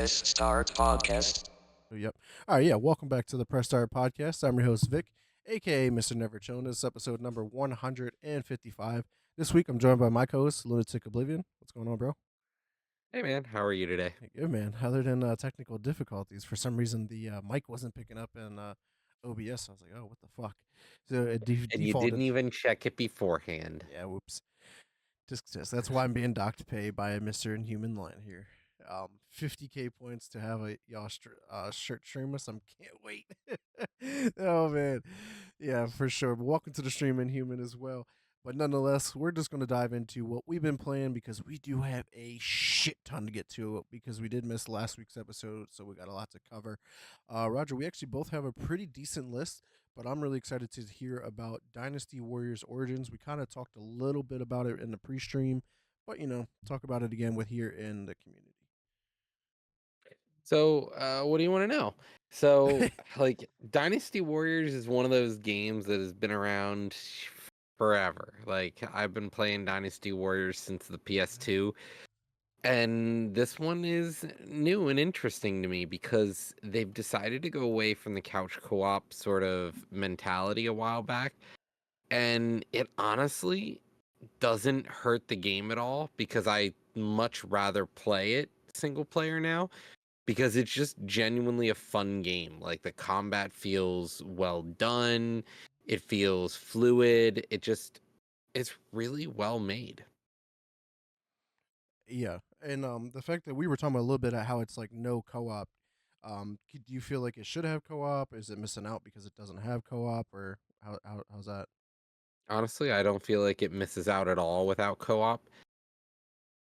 Press Start Podcast. Yep. All right. Yeah. Welcome back to the Press Start Podcast. I'm your host, Vic, aka Mr. Never Chillin'. This is episode number 155. This week, I'm joined by my co host, Lunatic Oblivion. What's going on, bro? Hey man, how are you today? Hey, good, man. Other than technical difficulties, for some reason, the mic wasn't picking up in OBS. I was like, oh, what the fuck? So it And you defaulted. didn't even check it beforehand. Yeah, whoops. Just that's why I'm being docked pay by Mr. Inhuman Line here. 50k points to have a y'all shirt stream us. I can't wait. Oh man, yeah, for sure. But welcome to the stream, Inhuman, as well. But nonetheless, we're just going to dive into what we've been playing because we do have a shit ton to get to because we did miss last week's episode, so we got a lot to cover. Roger, we actually both have a pretty decent list, but I'm really excited to hear about Dynasty Warriors Origins. We kind of talked a little bit about it in the pre-stream, but talk about it again with here in the community. So, what do you want to know? So, like, Dynasty Warriors is one of those games that has been around forever. Like, I've been playing Dynasty Warriors since the PS2, and this one is new and interesting to me because they've decided to go away from the couch co-op sort of mentality a while back, and it honestly doesn't hurt the game at all because I much rather play it single player now because it's just genuinely a fun game. Like the combat feels well done, it feels fluid, it's really well made. Yeah, and the fact that we were talking about a little bit of how it's like no co-op. Do you feel like it should have co-op? Is it missing out because it doesn't have co-op, or how's that? Honestly, I don't feel like it misses out at all without co-op.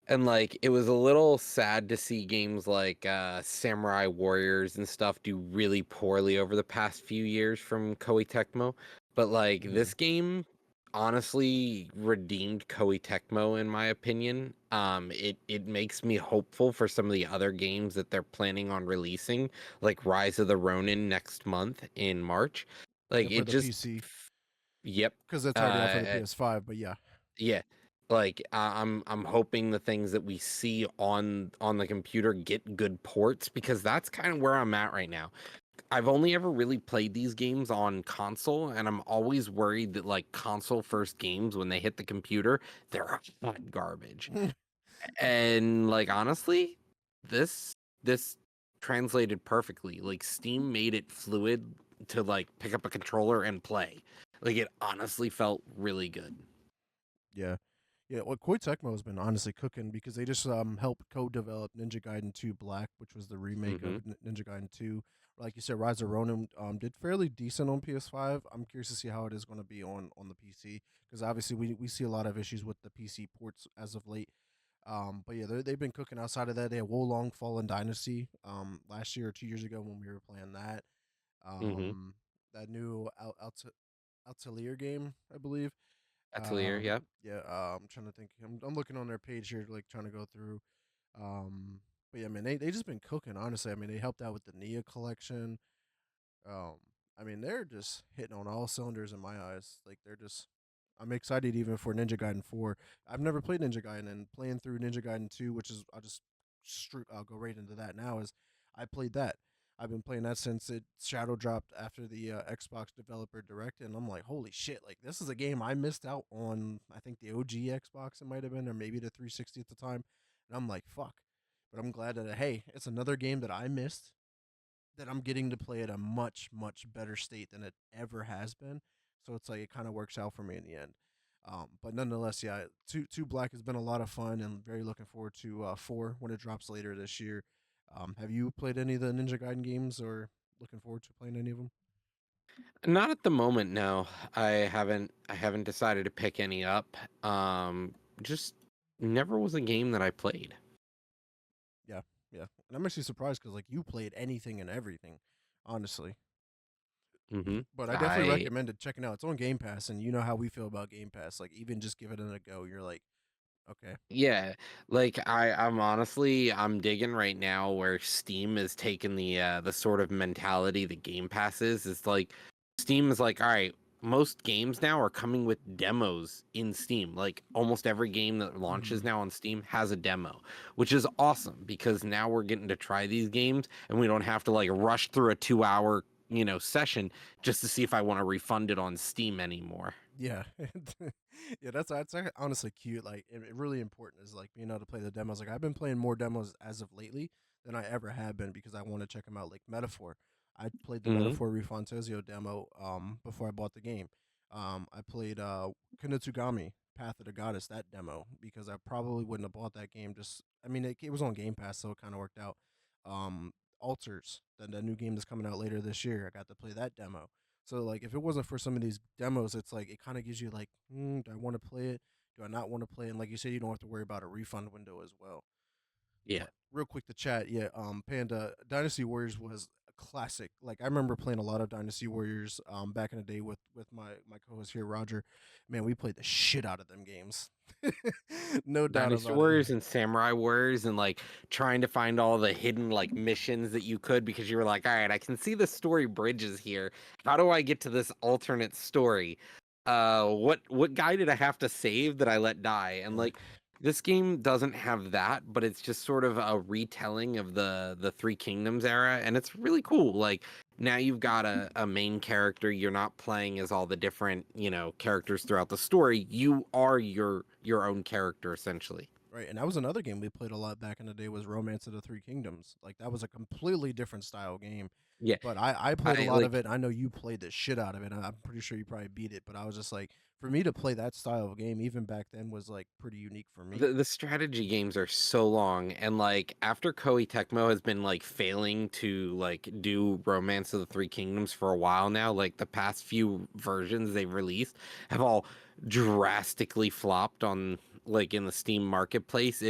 And like it was a little sad to see games like Samurai Warriors and stuff do really poorly over the past few years from Koei Tecmo. But like this game honestly redeemed Koei Tecmo in my opinion. It makes me hopeful for some of the other games that they're planning on releasing, like Rise of the Ronin next month in March. Like For it the just PC, yep. because it's already out for the PS5. But yeah, Yeah. Like I'm hoping the things that we see on the computer get good ports because that's kind of where I'm at right now. I've only ever really played these games on console and I'm always worried that like console first games when they hit the computer, they're hot garbage. And like honestly, this translated perfectly. Like Steam made it fluid to like pick up a controller and play. Like it honestly felt really good. yeah, yeah. Well, Koei Tecmo has been honestly cooking because they just helped co-develop Ninja Gaiden 2 Black, which was the remake of Ninja Gaiden 2. Like you said, Rise of Ronin did fairly decent on PS5. I'm curious to see how it is going to be on the PC because obviously we see a lot of issues with the PC ports as of late. But yeah, they've been cooking outside of that. They had Wolong Fallen Dynasty last year or 2 years ago when we were playing that. Mm-hmm. That new Atelier game, I believe. Atelier, yeah. Yeah, I'm trying to think. I'm looking on their page here, like trying to go through. But yeah, man, they just been cooking. Honestly, I mean, they helped out with the Nia collection. Um, I mean, they're just hitting on all cylinders in my eyes. Like they're just. I'm excited even for Ninja Gaiden 4. I've never played Ninja Gaiden, and playing through Ninja Gaiden 2, which is I'll go right into that now. Is I played that. I've been playing that since it shadow dropped after the Xbox Developer Direct, and I'm like, holy shit! Like this is a game I missed out on. I think the OG Xbox it might have been, or maybe the 360 at the time. And I'm like, fuck. But I'm glad that hey, it's another game that I missed that I'm getting to play at a much better state than it ever has been. So it's like it kind of works out for me in the end. But nonetheless, yeah, two Black has been a lot of fun, and very looking forward to 4 when it drops later this year. Have you played any of the Ninja Gaiden games, or looking forward to playing any of them? Not at the moment, no. I haven't decided to pick any up. Just never was a game that I played. Yeah, yeah, and I'm actually surprised because like you played anything and everything, honestly. Mm-hmm. But I definitely I recommend it checking out. It's on Game Pass, and you know how we feel about Game Pass. Like even just give it a go. You're like, okay, yeah, like I'm digging right now where Steam is taking the sort of mentality that Game Pass is. It's like Steam is like, all right, most games now are coming with demos in Steam. Like almost every game that launches Mhm. now on Steam has a demo, which is awesome because now we're getting to try these games and we don't have to like rush through a 2 hour, session just to see if I want to refund it on Steam anymore. Yeah, yeah, that's honestly cute. Like, really important is like being able to play the demos. Like, I've been playing more demos as of lately than I ever have been because I want to check them out. Like Metaphor, I played the Hmm. Metaphor Refantazio demo before I bought the game. I played Kinotsugami Path of the Goddess, that demo, because I probably wouldn't have bought that game. Just, I mean, it was on Game Pass, so it kind of worked out. Um, Alters, the new game that's coming out later this year, I got to play that demo. So like, if it wasn't for some of these demos, it's like it kind of gives you like, do I want to play it? Do I not want to play it? And like you said, you don't have to worry about a refund window as well. Yeah. But real quick to chat, yeah, Panda Dynasty Warriors was a classic. Like, I remember playing a lot of Dynasty Warriors back in the day with my co-host here, Roger. Man, we played the shit out of them games. No doubt Dynasty about it. Warriors and Samurai Warriors and like trying to find all the hidden like missions that you could because you were like, all right, I can see the story bridges here. How do I get to this alternate story? What guy did I have to save that I let die? And Right. like this game doesn't have that, but it's just sort of a retelling of the Three Kingdoms era, and it's really cool. Like now you've got a main character. You're not playing as all the different, characters throughout the story. You are your own character essentially. Right, and that was another game we played a lot back in the day was Romance of the Three Kingdoms. Like, that was a completely different style game. Yeah. But I played a I lot of like it. I know you played the shit out of it. And I'm pretty sure you probably beat it. But I was just like, for me to play that style of game, even back then, was like pretty unique for me. the strategy games are so long and like after Koei Tecmo has been like failing to like do Romance of the Three Kingdoms for a while now, like the past few versions they've released have all drastically flopped on like in the Steam marketplace.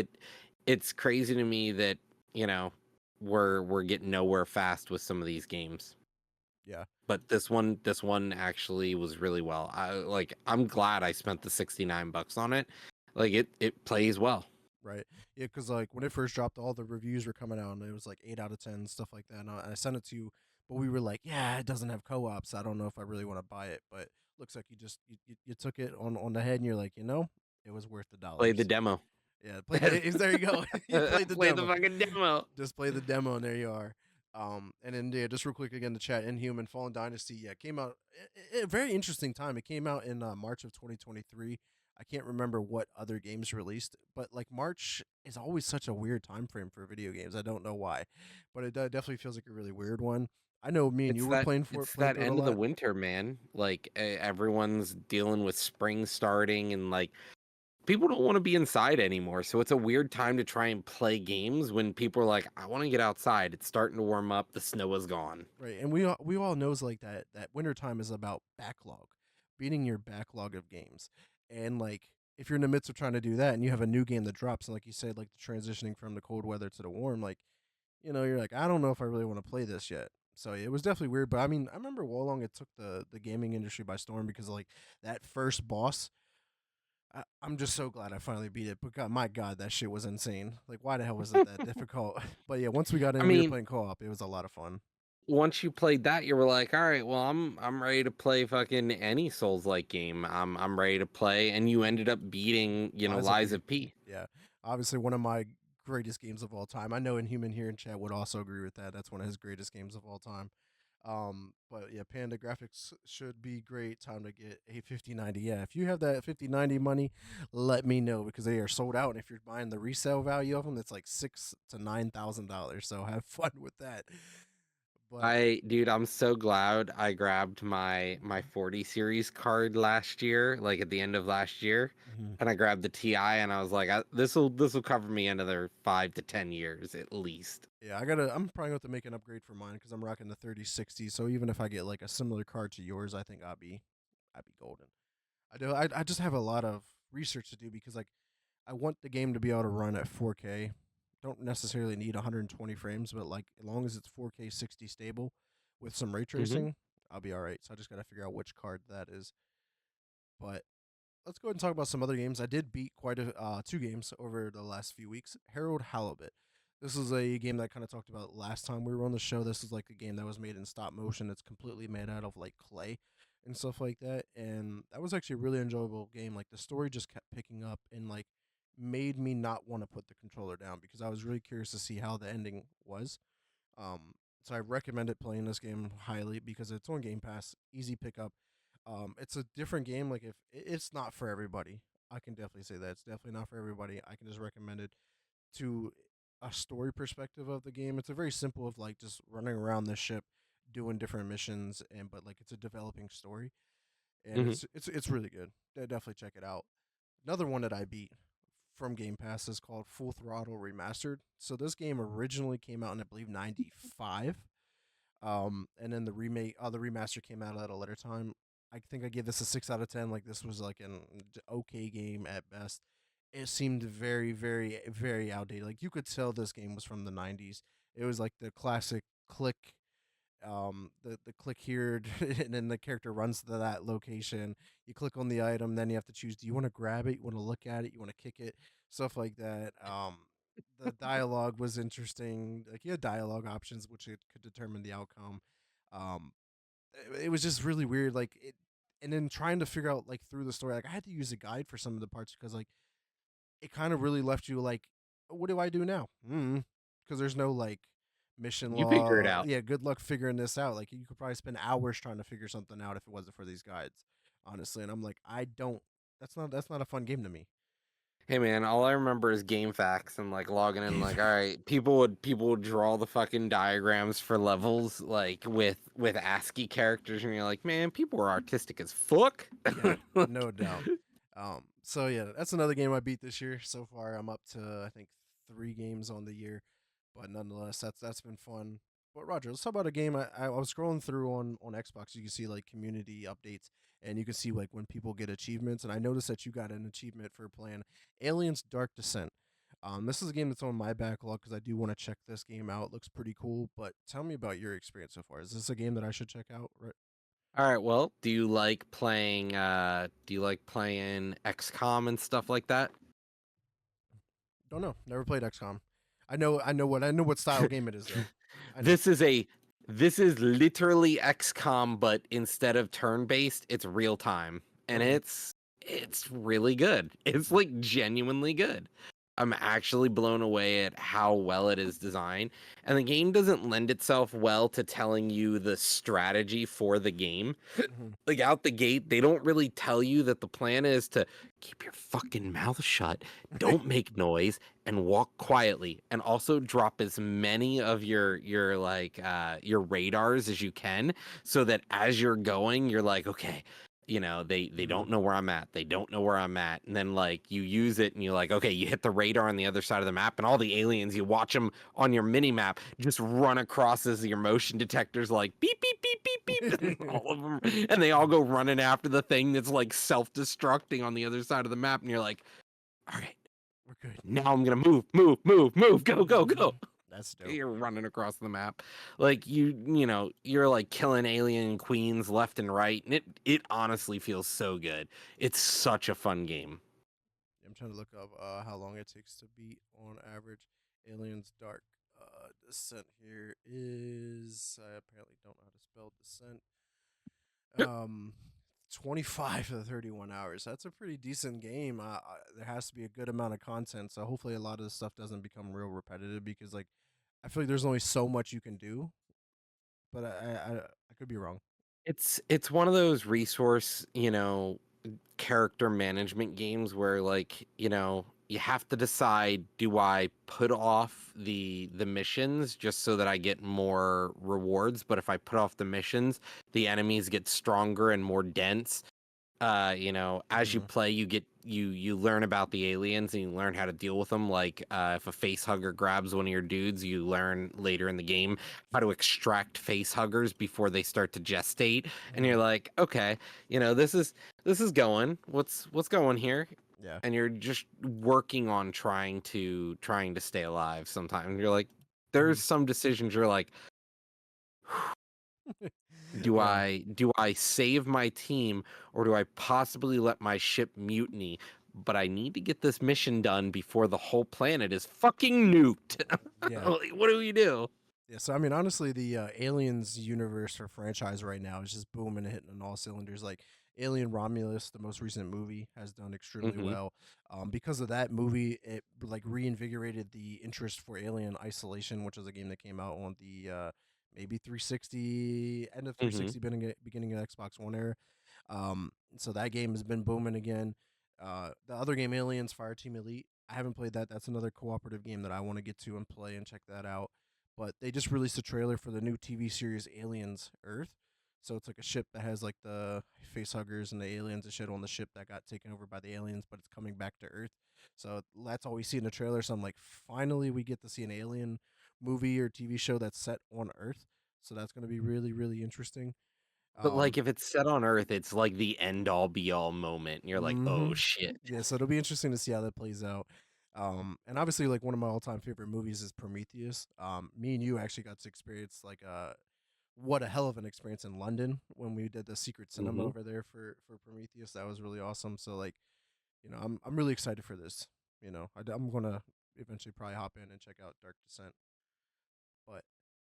It's crazy to me that, you know, we're getting nowhere fast with some of these games. Yeah. But this one actually was really well. I'm glad I spent the $69 on it. Like it plays well. Right. Yeah, because like when it first dropped, all the reviews were coming out, and it was like 8 out of 10 stuff like that. And I sent it to you, but we were like, yeah, it doesn't have co-op, so I don't know if I really want to buy it. But looks like you took it on the head, and you're like, it was worth the Play the dollars. demo. Yeah, play the. There you go. You played the Play the demo. fucking demo. Just play the demo, and there you are. And then yeah, just real quick again, the chat. Inhuman Fallen Dynasty. Yeah, came out a very interesting time. It came out in March of 2023. I can't remember what other games released, but like March is always such a weird time frame for video games. I don't know why, but it definitely feels like a really weird one. I know me and you It's were that it's playing that through it a end of the lot. winter, man. Like everyone's dealing with spring starting and like people don't want to be inside anymore. So it's a weird time to try and play games when people are like, I want to get outside. It's starting to warm up. The snow is gone. Right, and we all knows like that winter time is about backlog, beating your backlog of games, and like if you're in the midst of trying to do that and you have a new game that drops, and like you said, like the transitioning from the cold weather to the warm, like you're like, I don't know if I really want to play this yet. So it was definitely weird, but I mean, I remember how long it took the gaming industry by storm because like that first boss. I'm just so glad I finally beat it. But God, my God, that shit was insane. Like, why the hell was it that difficult? But yeah, once we got I in, we were mean, playing co-op. It was a lot of fun. once you played that, you were like, all right, well, I'm ready to play fucking any Souls like game. I'm ready to play, and you ended up beating, Lies of Lies P. of P. Yeah, obviously one of my greatest games of all time. I know Inhuman here in chat would also agree with that. That's one of his greatest games of all time. But yeah, Panda graphics should be great. Time to get a 5090. Yeah, if you have that 5090 money, let me know because they are sold out. And if you're buying the resale value of them, it's like $6,000 to $9,000. So have fun with that. But Dude, I'm so glad I grabbed my 40 series card last year, like at the end of last year, mhm. and I grabbed the TI, and I was like, this will cover me another 5 to 10 years at least. Yeah, I'm probably going to make an upgrade for mine because I'm rocking the 3060. So even if I get like a similar card to yours, I think I'd be golden. I just have a lot of research to do because like I want the game to be able to run at 4K. Don't necessarily need 120 frames, but like as long as it's 4K 60 stable with some ray Hmm. tracing, I'll be all right. So I just got to figure out which card that is. But let's go ahead and talk about some other games. I did beat quite a two games over the last few weeks. Harold Halibut. This is a game that I kind of talked about last time we were on the show. This is like a game that was made in stop motion. It's completely made out of like clay. and stuff like that. And that was actually a really enjoyable game. Like the story just kept picking up and like made me not want to put the controller down because I was really curious to see how the ending was. Um, so I recommended playing this game highly because it's on Game Pass, easy pickup. It's a different game. Like if it's not for everybody, I can definitely say that it's definitely not for everybody. I can just recommend it to a story perspective of the game. It's a very simple of like just running around the ship, doing different missions, and but like it's a developing story, and Hmm. it's really good. Definitely check it out. Another one that I beat from Game Pass is called Full Throttle Remastered. So this game originally came out in I believe '95, and then the remaster came out at a later time. I think I gave this a 6 out of 10. Like this was like an okay game at best. It seemed very, very, very outdated. Like you could tell this game was from the '90s. It was like the classic click, the click here, and then the character runs to that location. You click on the item, then you have to choose: do you want to grab it? You want to look at it? You want to kick it? Stuff like that. The dialogue was interesting. Like you had dialogue options, which it could determine the outcome. Um, it was just really weird. Like it, and then trying to figure out like through the story, like I had to use a guide for some of the parts because like it kind of really left you like, what do I do now? Because there's no like mission You figure it law. out. Yeah, good luck figuring this out. Like you could probably spend hours trying to figure something out if it wasn't for these guides, honestly. And I'm like, I don't. That's not a fun game to me. Hey man, all I remember is game facts and like logging in like, all right, people would draw the fucking diagrams for levels like with ASCII characters and you're like, man, people were artistic as fuck. Yeah, no doubt. So yeah, that's another game I beat this year. So far, I'm up to I think 3 games on the year, but nonetheless, that's been fun. But Roger, let's talk about a game. I was scrolling through on Xbox. You can see like community updates, and you can see like when people get achievements. And I noticed that you got an achievement for playing Aliens: Dark Descent. This is a game that's on my backlog because I do want to check this game out. It looks pretty cool. But tell me about your experience so far. Is this a game that I should check out? Right? All right, well, do you like playing XCOM and stuff like that? Don't know. Never played XCOM. I know what style game it is though. I know. This is a this is literally XCOM, but instead of turn-based, it's real time. And Okay. it's really good. It's like genuinely good. I'm actually blown away at how well it is designed. And the game doesn't lend itself well to telling you the strategy for the game. Hmm. Like out the gate, they don't really tell you that the plan is to keep your fucking mouth shut, don't make noise, and walk quietly, and also drop as many of your radars as you can, so that as you're going, you're like, okay, they Hmm. don't know where I'm at. They don't know where I'm at. And then like you use it and you're like, okay, you hit the radar on the other side of the map and all the aliens, you watch them on your mini map just run across as your motion detectors like beep beep beep beep beep and all of them and they all go running after the thing that's like self-destructing on the other side of the map and you're like, all right, We're good. now I'm gonna move, go, go, go. That's dope. You're running across the map like you're like killing alien queens left and right, and it honestly feels so good. It's such a fun game. I'm trying to look up how long it takes to beat on average. Aliens Dark Descent here is I apparently don't know how to spell descent. Um 25 to 31 hours. That's a pretty decent game. There has to be a good amount of content, so hopefully a lot of this stuff doesn't become real repetitive because like I feel like there's only so much you can do, but I could be wrong. It's one of those resource, character management games where like, you have to decide, do I put off the missions just so that I get more rewards, but if I put off the missions, the enemies get stronger and more dense. As you Hmm. play, you learn about the aliens and you learn how to deal with them. Like, if a face hugger grabs one of your dudes, you learn later in the game how to extract face huggers before they start to gestate. And Hmm. you're like, okay, this is going. What's going here? Yeah. And you're just working on trying to stay alive. Sometimes you're like, Hmm. there's some decisions you're like, do Yeah. I save my team or do I possibly let my ship mutiny? But I need to get this mission done before the whole planet is fucking nuked. Yeah. Like, what do we do? Yeah, so I mean, honestly, the Aliens universe or franchise right now is just booming and hitting on all cylinders. Like Alien Romulus, the most recent movie, has done extremely Hmm. well. Because of that movie, it like reinvigorated the interest for Alien Isolation, which is a game that came out on the maybe 360, end of Hmm. 360, beginning of Xbox One era. So that game has been booming again. The other game, Aliens Fireteam Elite, I haven't played that. That's another cooperative game that I want to get to and play and check that out. But they just released a trailer for the new TV series Aliens Earth. So it's like a ship that has like the face huggers and the aliens and shit on the ship that got taken over by the aliens, but it's coming back to Earth. So that's all we see in the trailer. So I'm like, finally, we get to see an alien movie or TV show that's set on Earth. So that's going to be really, really interesting. But Um, like, if it's set on Earth, it's like the end all be all moment. And you're like, hmm oh shit. Yeah, so it'll be interesting to see how that plays out. And obviously, like one of my all-time favorite movies is Prometheus. Me and you actually got to experience like what a hell of an experience in London when we did the secret cinema Hmm. over there for Prometheus. That was really awesome. So like, I'm really excited for this. I'm gonna eventually probably hop in and check out Dark Descent. But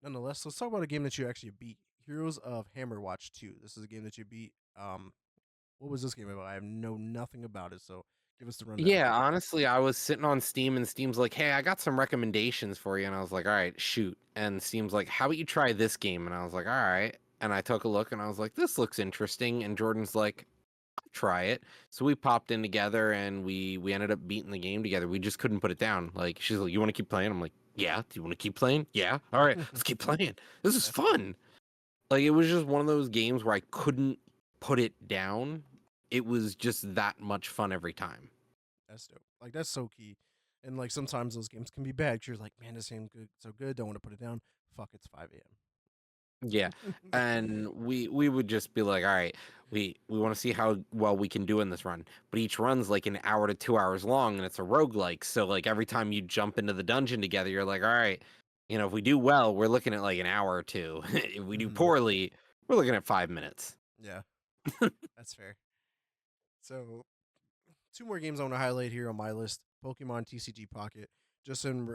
nonetheless, let's talk about a game that you actually beat. Heroes of Hammer Watch 2. This is a game that you beat. What was this game about? I know nothing about it, so give us the rundown. Yeah, honestly, I was sitting on Steam and Steam's like, hey, I got some recommendations for you. And I was like, all right, shoot. And Steam's like, how about you try this game? And I was like, all right. And I took a look and I was like, this looks interesting. And Jordan's like, try it. So we popped in together and we ended up beating the game together. We just couldn't put it down. Like she's like, "You want to keep playing?" I'm like, "Yeah." "Do you want to keep playing?" "Yeah." "All right, let's keep playing. This is That's dope. fun." Like it was just one of those games where I couldn't put it down. It was just that much fun every time. That's dope. Like that's so key. And like sometimes those games can be bad. 'Cause you're like, man, this game good, so good. Don't want to put it down. Fuck, it's 5 Yeah. a.m. And we would just be like, all right, we want to see how well we can do in this run. But each run's like an hour to 2 hours long and it's a roguelike. So like every time you jump into the dungeon together, you're like, all right, if we do well, we're looking at like an hour or two. If we do hmm poorly, we're looking at 5 minutes. Yeah, that's fair. So two more games I want to highlight here on my list: Pokemon TCG Pocket. Just in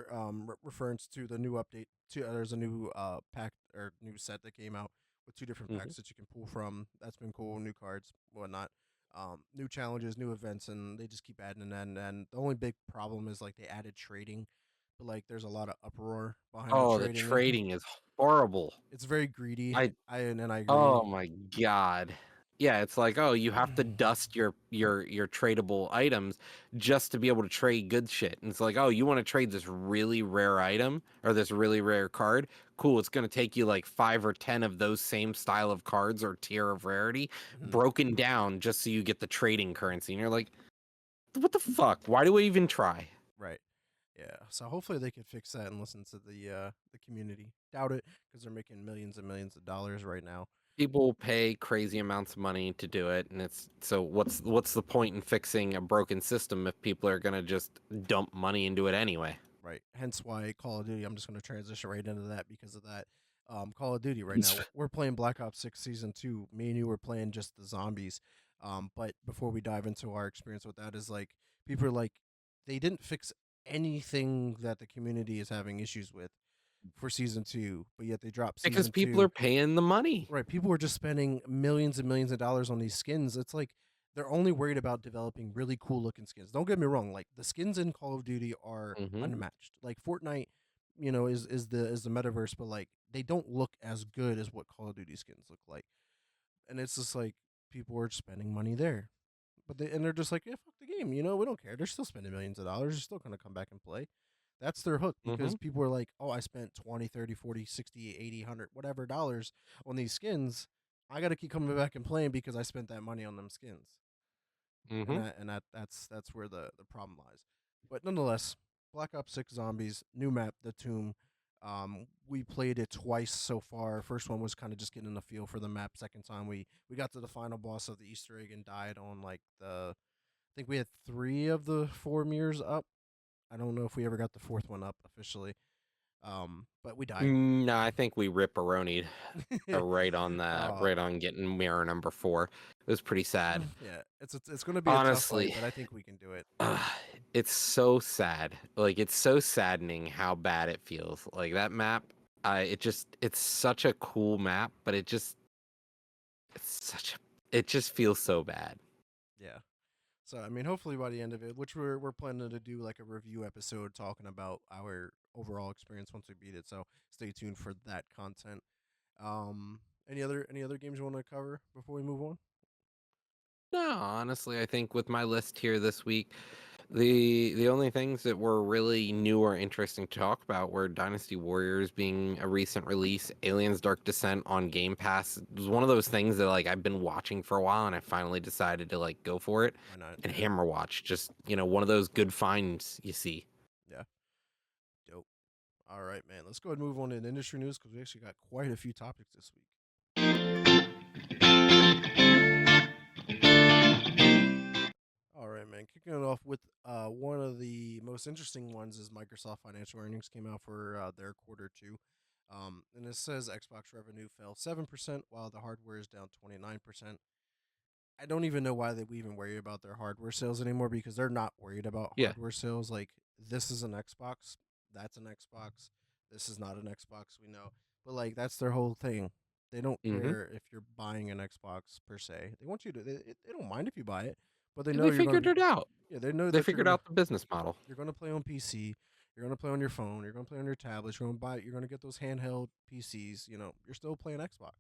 reference to the new update, there's a new pack or new set that came out with two different Hmm. packs that you can pull from. That's been cool. New cards, whatnot. New challenges, new events, and they just keep adding that. And the only big problem is like they added trading, but like there's a lot of uproar behind the Oh, the trading. trading is horrible. It's very greedy. I And I agree. Oh my god. Yeah, it's like, oh, you have to dust your tradable items just to be able to trade good shit. And it's like, oh, you want to trade this really rare item or this really rare card? Cool, it's going to take you like 5 or 10 of those same style of cards or tier of rarity Mhm. broken down just so you get the trading currency. And you're like, what the fuck? Why do I even try? Right. Yeah. So hopefully they can fix that and listen to the community. Doubt it because they're making millions and millions of dollars right now. People pay crazy amounts of money to do it, and it's so what's the point in fixing a broken system if people are gonna just dump money into it anyway? Right. Hence why Call of Duty. I'm just going to transition right into that because of that. Call of Duty right now. We're playing Black Ops 6 Season 2. Me and you were playing just the zombies. But before we dive into our experience with that, is like people are like they didn't fix anything that the community is having issues with for Season 2, but yet they dropped Because Season people 2. are paying the money. Right, people were just spending millions and millions of dollars on these skins. It's like they're only worried about developing really cool looking skins. Don't get me wrong, like the skins in Call of Duty are Hmm. unmatched. Like Fortnite, is the metaverse, but like they don't look as good as what Call of Duty skins look like. And it's just like people are spending money there. They're just like, yeah, fuck the game, we don't care. They're still spending millions of dollars. They're still gonna come back and play. That's their hook Hmm. because people are like, oh, I spent 20, 30, 40, 60, 80, 100, whatever dollars on these skins. I got to keep coming back and playing because I spent that money on them skins. And Hmm. that's where the problem lies. But nonetheless, Black Ops 6 Zombies, new map, The Tomb. We played it twice so far. First one was kind of just getting a feel for the map. Second time we got to the final boss of the Easter egg and died on like I think we had 3 of the 4 mirrors up. I don't know if we ever got the fourth one up officially. But we died. No, I think we ripperonied uh, right on getting mirror number 4. It was pretty sad. yeah, it's going to be a tough fight, Honestly, but I think we can do it. uh, it's so sad. Like it's so saddening how bad it feels. Like that map. It's such a cool map, but it just feels so bad. Yeah. So I mean, hopefully by the end of it, which we're planning to do like a review episode talking about our overall experience once we beat it. So stay tuned for that content. Um, any other games you want to cover before we move on? No, honestly, I think with my list here this week, the only things that were really new or interesting to talk about were Dynasty Warriors being a recent release, Aliens Dark Descent on Game Pass. It was one of those things that like I've been watching for a while and I finally decided to like go for it. Why not? And Yeah, Hammerwatch, just one of those good finds you see. yeah, dope. All right, man. Let's go ahead and move on to industry news because we actually got quite a few topics this week. All right, man. Kicking it off with one of the most interesting ones is Microsoft financial earnings came out for their quarter two. And it says Xbox revenue fell 7%, while the hardware is down 29%. I don't even know why we even worry about their hardware sales anymore because they're not worried about Yeah. hardware sales. Like, this is an Xbox, that's an Xbox, this is not an Xbox, we know. But, like, that's their whole thing. They don't Mm-hmm. care if you're buying an Xbox per se. They want you to, they don't mind if you buy it, but they know They you're going figured to, it out. yeah, they know They that figured out the business model. you're gonna play on PC, you're gonna play on your phone, you're gonna play on your tablets, you're gonna get those handheld PCs. You're still playing Xbox.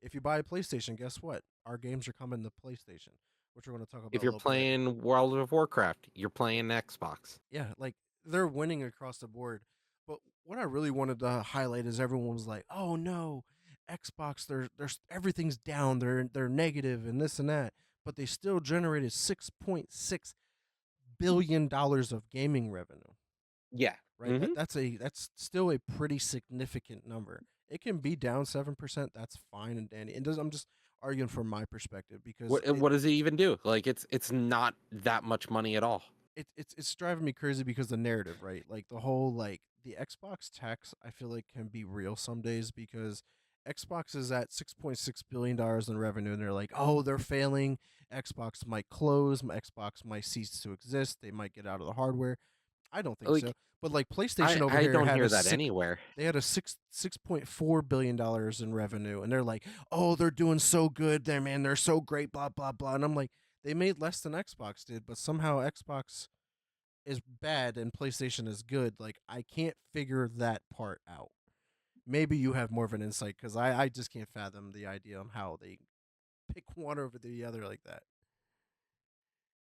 If you buy a PlayStation, guess what? Our games are coming to PlayStation, which we're gonna talk If about a you're little bit later. playing World of Warcraft, you're playing Xbox. Yeah, like they're winning across the board. But what I really wanted to highlight is everyone was like, "Oh no, Xbox, there's everything's down. They're negative and this and that." But they still generated $6.6 billion of gaming revenue. Yeah. Right? Mm-hmm. That's still a pretty significant number. It can be down 7%. That's fine and dandy. And I'm just arguing from my perspective because What does it even do? Like it's not that much money at all. it's driving me crazy because the narrative, right? Like the whole like the Xbox tax, I feel like can be real some days because Xbox is at $6.6 billion in revenue, and they're like, oh, they're failing. Xbox might close. Xbox might cease to exist. They might get out of the hardware. I don't think so. Like But like I PlayStation over I here don't had hear a that anywhere. they had a $6.4 billion in revenue, and they're like, "Oh, they're doing so good, there, man. They're so great, blah blah blah." And I'm like, they made less than Xbox did, but somehow Xbox is bad and PlayStation is good. Like, I can't figure that part out. Maybe you have more of an insight because I just can't fathom the idea on how they pick one over the other like that.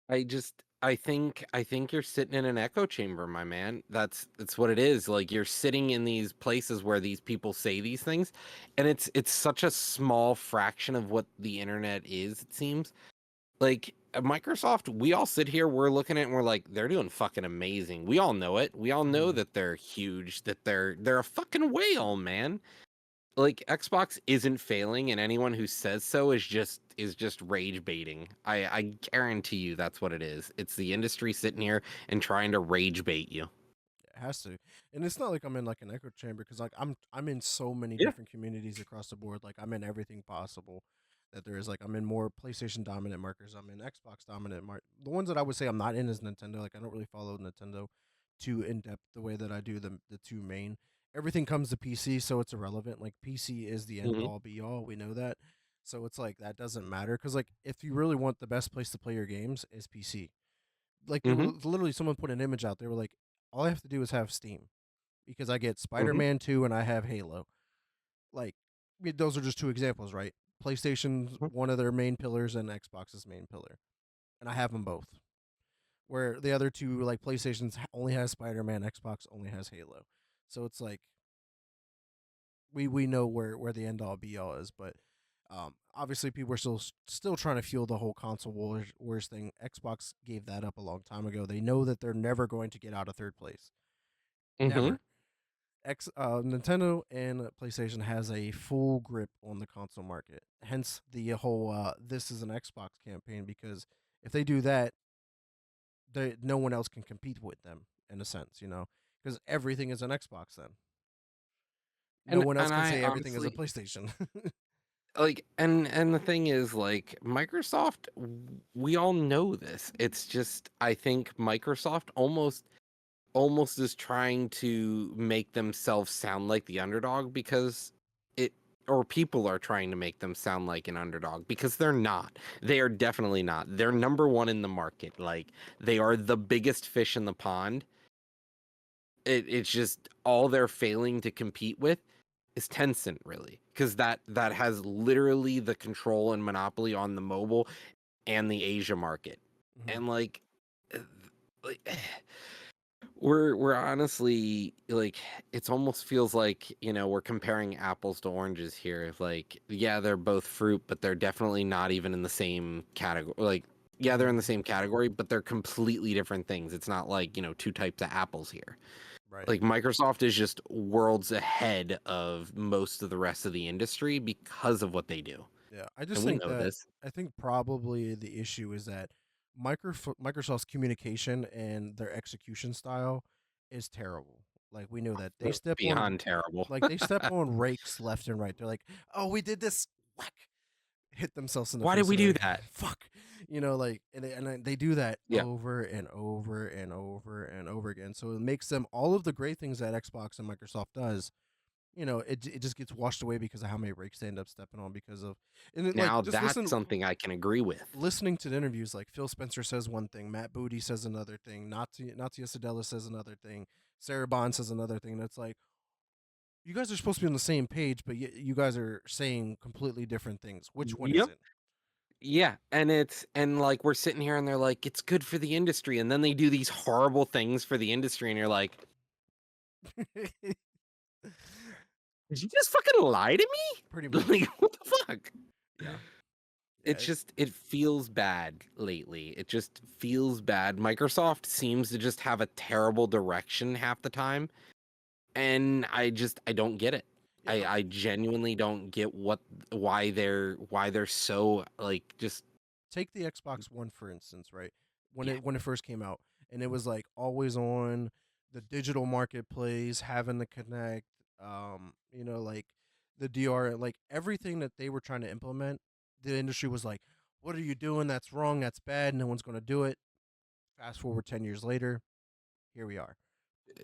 I think you're sitting in an echo chamber, my man. That's what it is. Like you're sitting in these places where these people say these things, and it's such a small fraction of what the internet is, it seems. Like Microsoft, we all sit here, we're looking at it and we're like, they're doing fucking amazing. We all know it. We all know Mm-hmm. that they're huge, that they're a fucking whale, man. Like Xbox isn't failing, and anyone who says so is just rage baiting. I guarantee you that's what it is. It's the industry sitting here and trying to rage bait you. It has to, and it's not like I'm in like an echo chamber because like I'm in so many Yeah. different communities across the board. Like I'm in everything possible that there is. Like I'm in more PlayStation dominant markers. I'm in Xbox dominant mark. The ones that I would say I'm not in is Nintendo. Like I don't really follow Nintendo too in depth the way that I do the two main. Everything comes to PC, so it's irrelevant. Like PC is the end Hmm. all be all. We know that. So it's like that doesn't matter because like if you really want the best place to play your games is PC. Like they Hmm. were literally someone put an image out. They were like, all I have to do is have Steam because I get Spider Hmm. Man 2 and I have Halo. Like, those are just two examples, right? PlayStation's one of their main pillars and Xbox's main pillar. And I have them both. Where the other two, like PlayStation's only has Spider Man, Xbox only has Halo. So it's like, we know where the end all be all is. But obviously, people are still trying to fuel the whole console wars thing. Xbox gave that up a long time ago. They know that they're never going to get out of third place. Hmm. Never. Nintendo and PlayStation has a full grip on the console market. Hence the whole "this is an Xbox" campaign. Because if they do that, no one else can compete with them in a sense, because everything is an Xbox. Then no And one else and can I say everything is a honestly PlayStation. like and the thing is like Microsoft, we all know this. It's just I think Microsoft almost almost is trying to make themselves sound like the underdog because it or people are trying to make them sound like an underdog because they're not. They are definitely not. They're number one in the market. Like they are the biggest fish in the pond. It's just all they're failing to compete with is Tencent, really, because that has literally the control and monopoly on the mobile and the Asia market. Mhm. And uh, like we're honestly like it's almost feels like, we're comparing apples to oranges here. Like, yeah, they're both fruit, but they're definitely not even in the same category. Like, yeah, they're in the Mhm. same category, but they're completely different things. It's not like, two types of apples here. Right. Like Microsoft is just worlds ahead of most of the rest of the industry because of what they do. Yeah, I just And we think know that this. I think probably the issue is that Microsoft's communication and their execution style is terrible. Like we know that they step on Beyond terrible. they step on rakes left and right. They're like, "Oh, we did this." Whack. Hit themselves in the Why did face we and do they're like, that? "Fuck." Like they do that Yeah. over and over and over and over again. So it makes them all of the great things that Xbox and Microsoft does, it just gets washed away because of how many rakes they end up stepping on because of and it, like Now just that's something I can agree with. listening to the interviews, like Phil Spencer says one thing, Matt Booty says another thing, Natia Sadella says another thing, Sarah Bond says another thing. And it's like you guys are supposed to be on the same page, but you guys are saying completely different things. Which one is Yep. Yeah, and like we're sitting here and they're like it's good for the industry and then they do these horrible things for the industry and you're like, it? "Did you just fucking lie to Pretty me?" much. Like what the fuck? Yeah. Yeah. It's just it feels bad lately. It just feels bad. Microsoft seems to just have a terrible direction half the time and I don't get it. Yeah. I genuinely don't get why they're so like just Take the Xbox One for instance, right? When yeah. it first came out, and it was like always on the digital marketplace, having the Connect, like the DR, like everything that they were trying to implement, the industry was like, "What are you doing? That's wrong. That's bad. No one's going to do it." Fast forward 10 years later, here we are.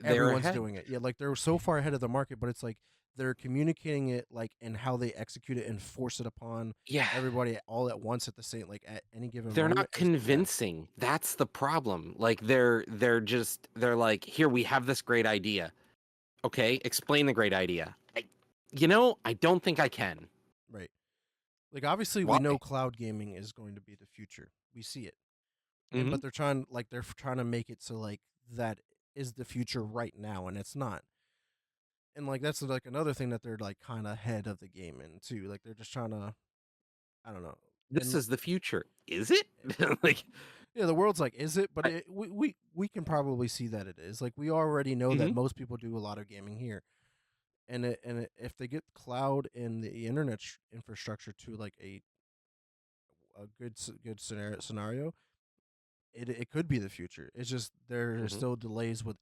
They're Everyone's ahead. doing it. Yeah, like they're so far ahead of the market, but it's like they're communicating it like and how they execute it and force it upon Yeah. everybody all at once at the same like at any given They're moment not is bad. convincing. That's the problem. Like they're like, "Here we have this great idea." Okay, explain the great idea. I don't think I can. Right. Like obviously we Why? know cloud gaming is going to be the future. We see it. And Mhm. but they're trying to make it so like that is the future right now and it's not. And like that's like another thing that they're like kind of ahead of the game in too. Like they're just trying to I don't know. This And is the future. Is it? Like yeah, the world's like, is it? But I, we can probably see that it is. Like we already know that mhm. most people do a lot of gaming here, if they get cloud and the internet infrastructure to like a good scenario, it could be the future. It's just there are Mhm. still delays with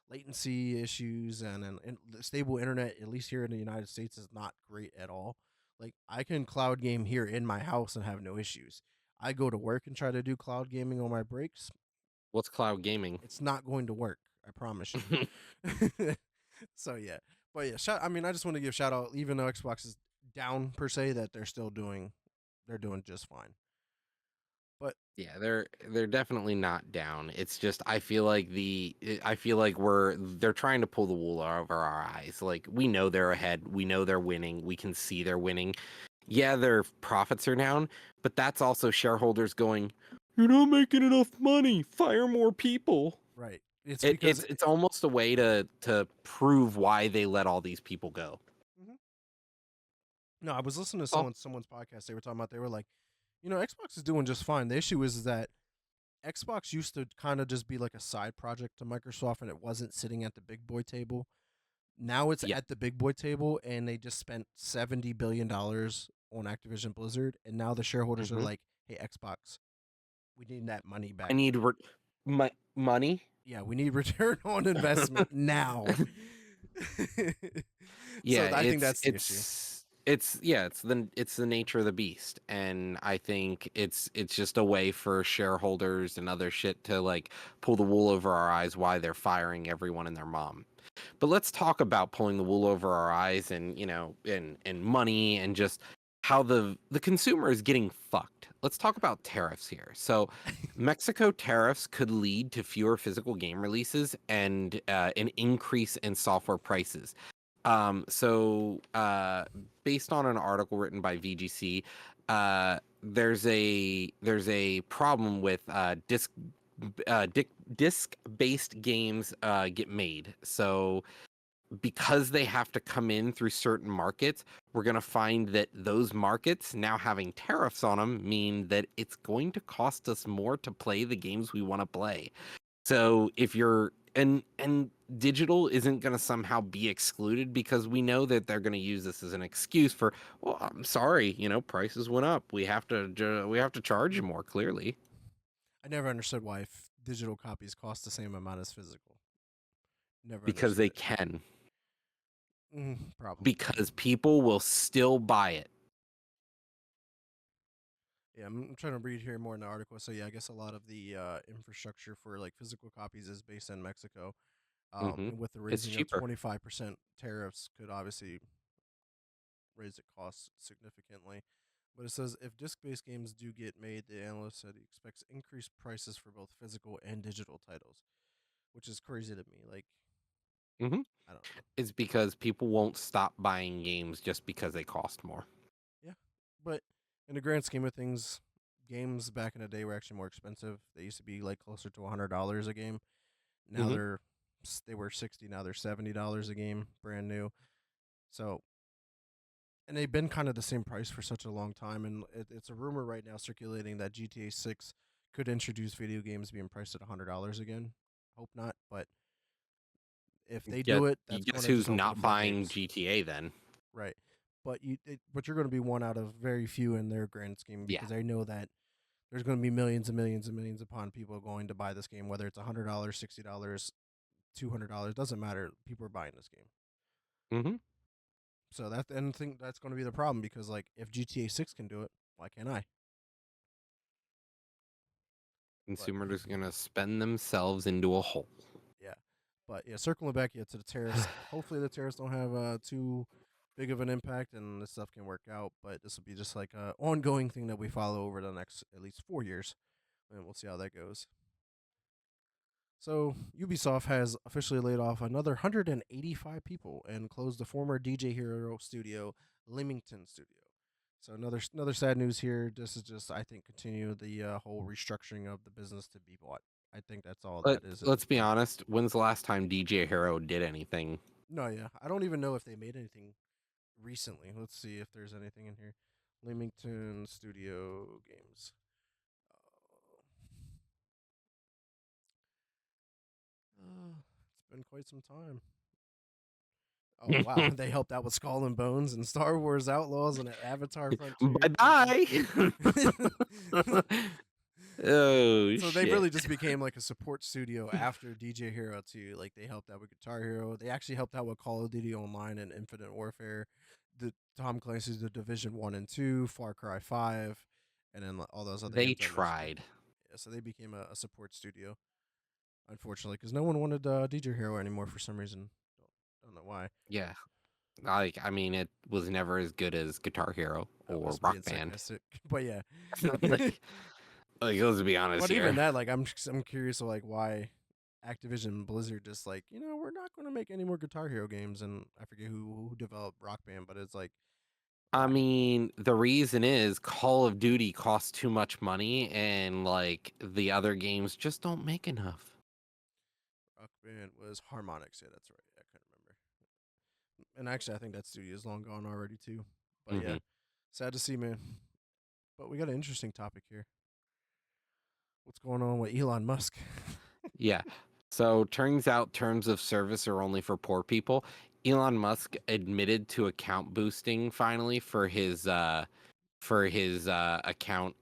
latency issues and the stable internet. At least here in the United States, is not great at all. Like I can cloud game here in my house and have no issues. I go to work and try to do cloud gaming on my breaks. What's cloud gaming? It's not going to work. I promise you. So yeah, but yeah, I mean, I just want to give shout out, even though Xbox is down per se, that they're doing just fine. But Yeah, they're definitely not down. It's just I feel like they're trying to pull the wool over our eyes. Like we know they're ahead, we know they're winning, we can see they're winning. Yeah, their profits are down, but that's also shareholders going, "You're not making enough money. Fire more people." right, it's It, because it's it's almost a way to prove why they let all these people go. Mhm. No, I was listening to Oh, someone's podcast. They were talking about they were like, Xbox is doing just fine. The issue is that Xbox used to kind of just be like a side project to Microsoft, and it wasn't sitting at the big boy table. Now it's yeah. at the big boy table, and they just spent $70 billion on Activision Blizzard, and now the shareholders are hmm like, "Hey, Xbox, we need that money I back. need money. Yeah, we need return on investment now." Yeah, So I think that's the issue. it's the nature of the beast, and I think it's just a way for shareholders and other shit to like pull the wool over our eyes why they're firing everyone and their mom. But let's talk about pulling the wool over our eyes and, and money and just how the consumer is getting fucked. Let's talk about tariffs here. So Mexico tariffs could lead to fewer physical game releases and an increase in software prices. Based on an article written by VGC, there's a problem with disc-based games get made. So because they have to come in through certain markets, we're going to find that those markets now having tariffs on them mean that it's going to cost us more to play the games we want to play. So if you're and digital isn't going to somehow be excluded because we know that they're going to use this as an excuse for, well, I'm sorry, prices went up. We have to charge you more, clearly, I never understood why digital copies cost the same amount as physical. Never because understood they it. can, Probably. because people will still buy it. Yeah, I'm trying to read here more in the article. So yeah, I guess a lot of the infrastructure for like physical copies is based in Mexico. Hmm. And with the It's raising of cheaper. 25% tariffs could obviously raise the cost significantly. But it says if disc-based games do get made, the analyst said he expects increased prices for both physical and digital titles, which is crazy to me. Like, Hmm. I don't know. It's because people won't stop buying games just because they cost more. Yeah, but in the grand scheme of things, games back in the day were actually more expensive. They used to be like closer to $100 a game. Now Hmm. they were 60. Now they're $70 a game, brand new. So, and they've been kind of the same price for such a long time. And it's a rumor right now circulating that GTA 6 could introduce video games being priced at $100 again. Hope not, but if they Yeah, do it, you that's going guess to just who's open the not buying floodgates. GTA then? Right. But you're going to be one out of very few in their grand scheme Yeah. because I know that there's going to be millions and millions and millions upon people going to buy this game, whether it's $100, $60, $200, doesn't matter. People are buying this game. Hmm. So I think that's going to be the problem because like if GTA 6 can do it, why can't I? But Consumers are gonna spend themselves into a hole. yeah, circling back to the tariffs. Hopefully the tariffs don't have too big of an impact and this stuff can work out. But this will be just like a ongoing thing that we follow over the next at least 4 years, and we'll see how that goes. So Ubisoft has officially laid off another 185 people and closed the former DJ Hero studio, Leamington Studio. So another sad news here. This is just I think continue the whole restructuring of the business to be bought. I think that's all Let that is at Let's this be point. honest. When's the last time DJ Hero did anything? No, yeah, I don't even know if they made anything recently. Let's see if there's anything in here. Leamington Studio Games. It's been quite some time. Oh wow, they helped out with Skull and Bones and Star Wars Outlaws and Avatar Bye Frontier. bye. Oh So they shit. really just became like a support studio after DJ Hero 2. Like they helped out with Guitar Hero. They actually helped out with Call of Duty Online and Infinite Warfare. The Tom Clancy's The Division 1 and 2, Far Cry 5, and then all those other They games I mentioned. tried. Yeah, so they became a support studio, unfortunately, because no one wanted DJ Hero anymore for some reason. Don't know why. Yeah. I mean, it was never as good as Guitar Hero I or was being Rock Band. sarcastic, but yeah. like, let's be honest But even here. that, like, I'm curious of like why Activision and Blizzard just like we're not going to make any more Guitar Hero games, and I forget who developed Rock Band, but it's like I why mean, the reason is Call of Duty costs too much money, and like the other games just don't make enough. Rock Band was Harmonix. Yeah, that's right. I couldn't remember. And actually, I think that studio is long gone already too. But yeah, Hmm. sad to see, man. But we got an interesting topic here. What's going on with Elon Musk? Yeah. So turns out terms of service are only for poor people. Elon Musk admitted to account boosting finally for his account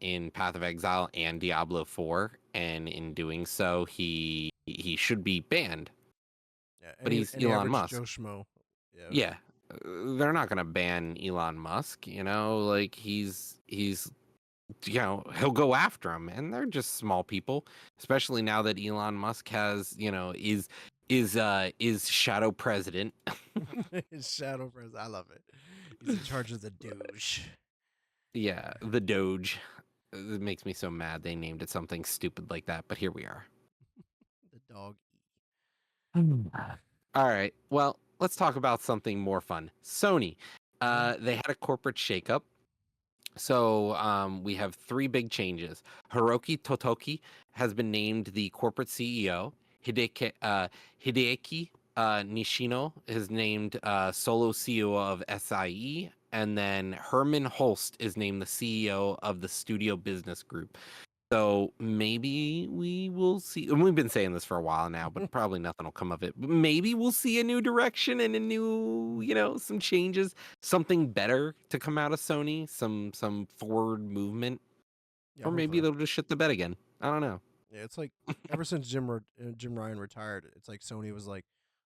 in Path of Exile and Diablo 4, and in doing so, he should be banned. Yeah, But he's any Elon average Joe Musk. Schmo. Yeah, Yeah. they're not going to ban Elon Musk, you know, like he's you know, he'll go after them, and they're just small people, especially now that Elon Musk has, you know, is shadow president. His shadow president. I love it. He's in charge of the Doge. Yeah, the Doge. It makes me so mad they named it something stupid like that, but here we are. The dog. All right. Well, let's talk about something more fun. Sony. Yeah. They had a corporate shakeup. So we have three big changes. Hiroki Totoki has been named the corporate CEO. Hideaki Nishino is named solo CEO of SIE. And then Herman Holst is named the CEO of the Studio Business Group. So maybe we will see. And we've been saying this for a while now, but probably nothing will come of it. But maybe we'll see a new direction and a new, you know, some changes, something better to come out of Sony, some forward movement, Yeah, or maybe hopefully. they'll just shit the bed again. I don't know. Yeah, it's like ever since Jim Ryan retired, it's like Sony was like,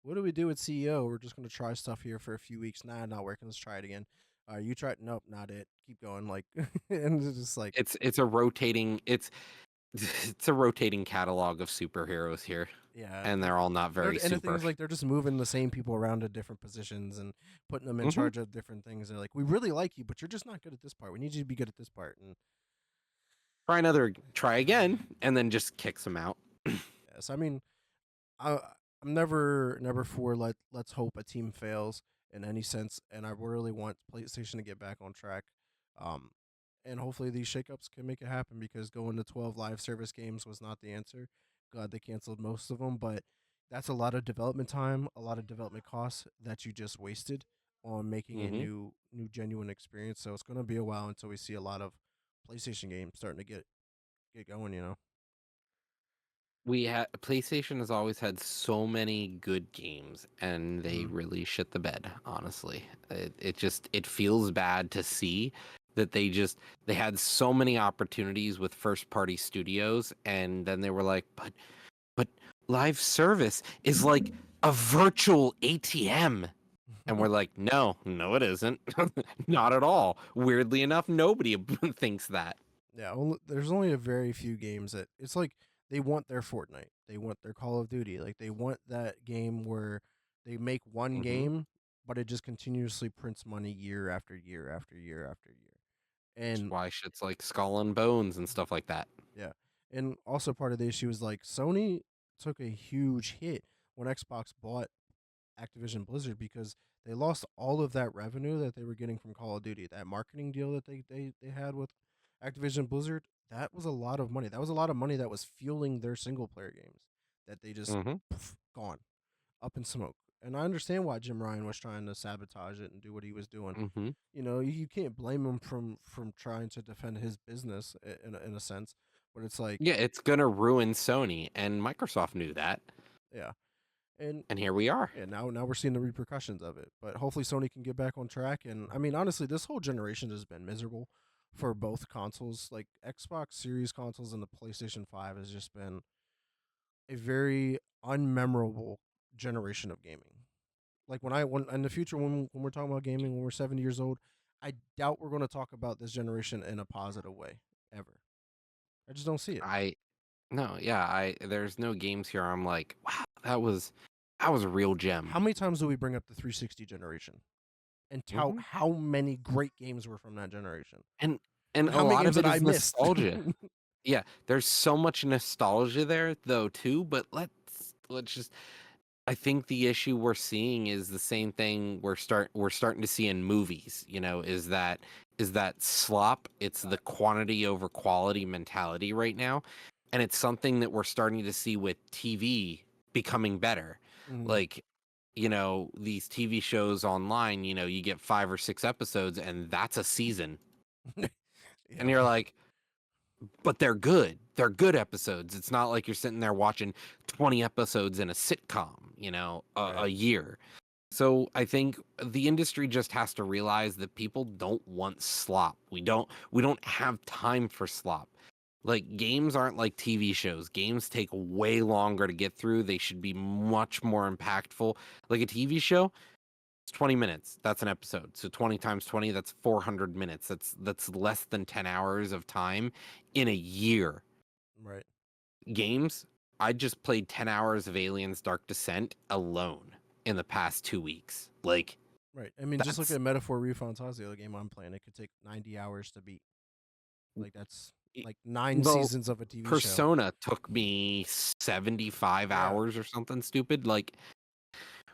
"What do we do with CEO? We're just gonna try stuff here for a few weeks. Nah, not working. Let's try it again. You tried? Nope, not it. Keep going. Like, and it's just like, It's a rotating it's a rotating catalog of superheroes here, yeah, and they're all not very and the thing super. is like they're just moving the same people around to different positions and putting them in Hmm. charge of different things. They're like, we really like you, but you're just not good at this part. We need you to be good at this part. And Try again, and then just kicks them out. yes, I mean, I I'm never for let's hope a team fails in any sense, and I really want PlayStation to get back on track. Um, and hopefully these shakeups can make it happen because going to 12 live service games was not the answer. Glad they canceled most of them, but that's a lot of development time, a lot of development costs that you just wasted on making a Hmm. new genuine experience. So it's going to be a while until we see a lot of PlayStation games starting to get going, you know. We had PlayStation has always had so many good games, and they Mm-hmm. really shit the bed. Honestly, it just it feels bad to see that they had so many opportunities with first party studios, and then they were like, but live service is like a virtual ATM. And we're like, no, it isn't. Not at all. Weirdly enough, nobody thinks that. Yeah, there's only a very few games that it's like they want their Fortnite, they want their Call of Duty, like they want that game where they make one Hmm. game, but it just continuously prints money year after year after year after year. That's And why shit's like Skull and Bones and stuff like that. yeah, and also part of the issue is like Sony took a huge hit when Xbox bought Activision Blizzard because they lost all of that revenue that they were getting from Call of Duty. That marketing deal that they had with Activision Blizzard, that was a lot of money. That was a lot of money that was fueling their single player games that they just Hmm. poof, gone up in smoke. And I understand why Jim Ryan was trying to sabotage it and do what he was doing. Hmm. You know, you can't blame him from trying to defend his business in a sense, but it's like, Yeah, it's gonna ruin Sony, and Microsoft knew that, yeah, and and here we are. yeah, now we're seeing the repercussions of it. But hopefully Sony can get back on track. And I mean, honestly, this whole generation has been miserable for both consoles. Like Xbox Series consoles and the PlayStation 5 has just been a very unmemorable generation of gaming. Like when in the future when we're talking about gaming when we're 70 years old, I doubt we're going to talk about this generation in a positive way ever. I just don't see it. I no, yeah, I there's no games here. I'm like, wow, that was a real gem. How many times do we bring up the 360 generation and tout Hmm. how many great games were from that generation? And and And a how many lot games of that it I is missed? nostalgia. Yeah, there's so much nostalgia there though too, but let's just I think the issue we're seeing is the same thing we're starting to see in movies, you know, is that slop, it's the quantity over quality mentality right now. And it's something that we're starting to see with TV becoming better. Mhm. Like, you know, these TV shows online, you know, you get 5 or 6 episodes and that's a season. And Yep. you're like, but they're good. They're good episodes. It's not like you're sitting there watching 20 episodes in a sitcom, you know, Right. a year. So I think the industry just has to realize that people don't want slop. We don't have time for slop. Like games aren't like TV shows. Games take way longer to get through. They should be much more impactful. Like a TV show, 20 minutes. That's an episode. So 20 times 20, that's 400 minutes. That's less than 10 hours of time in a year. Right. Games, I just played 10 hours of Aliens Dark Descent alone in the past 2 weeks. Like Right. I mean, just look that's at Metaphor Refantasia, the game I'm playing. It could take 90 hours to beat. Like that's like 9 well, seasons of a TV show. Persona took me 75 Yeah. hours or something stupid. Like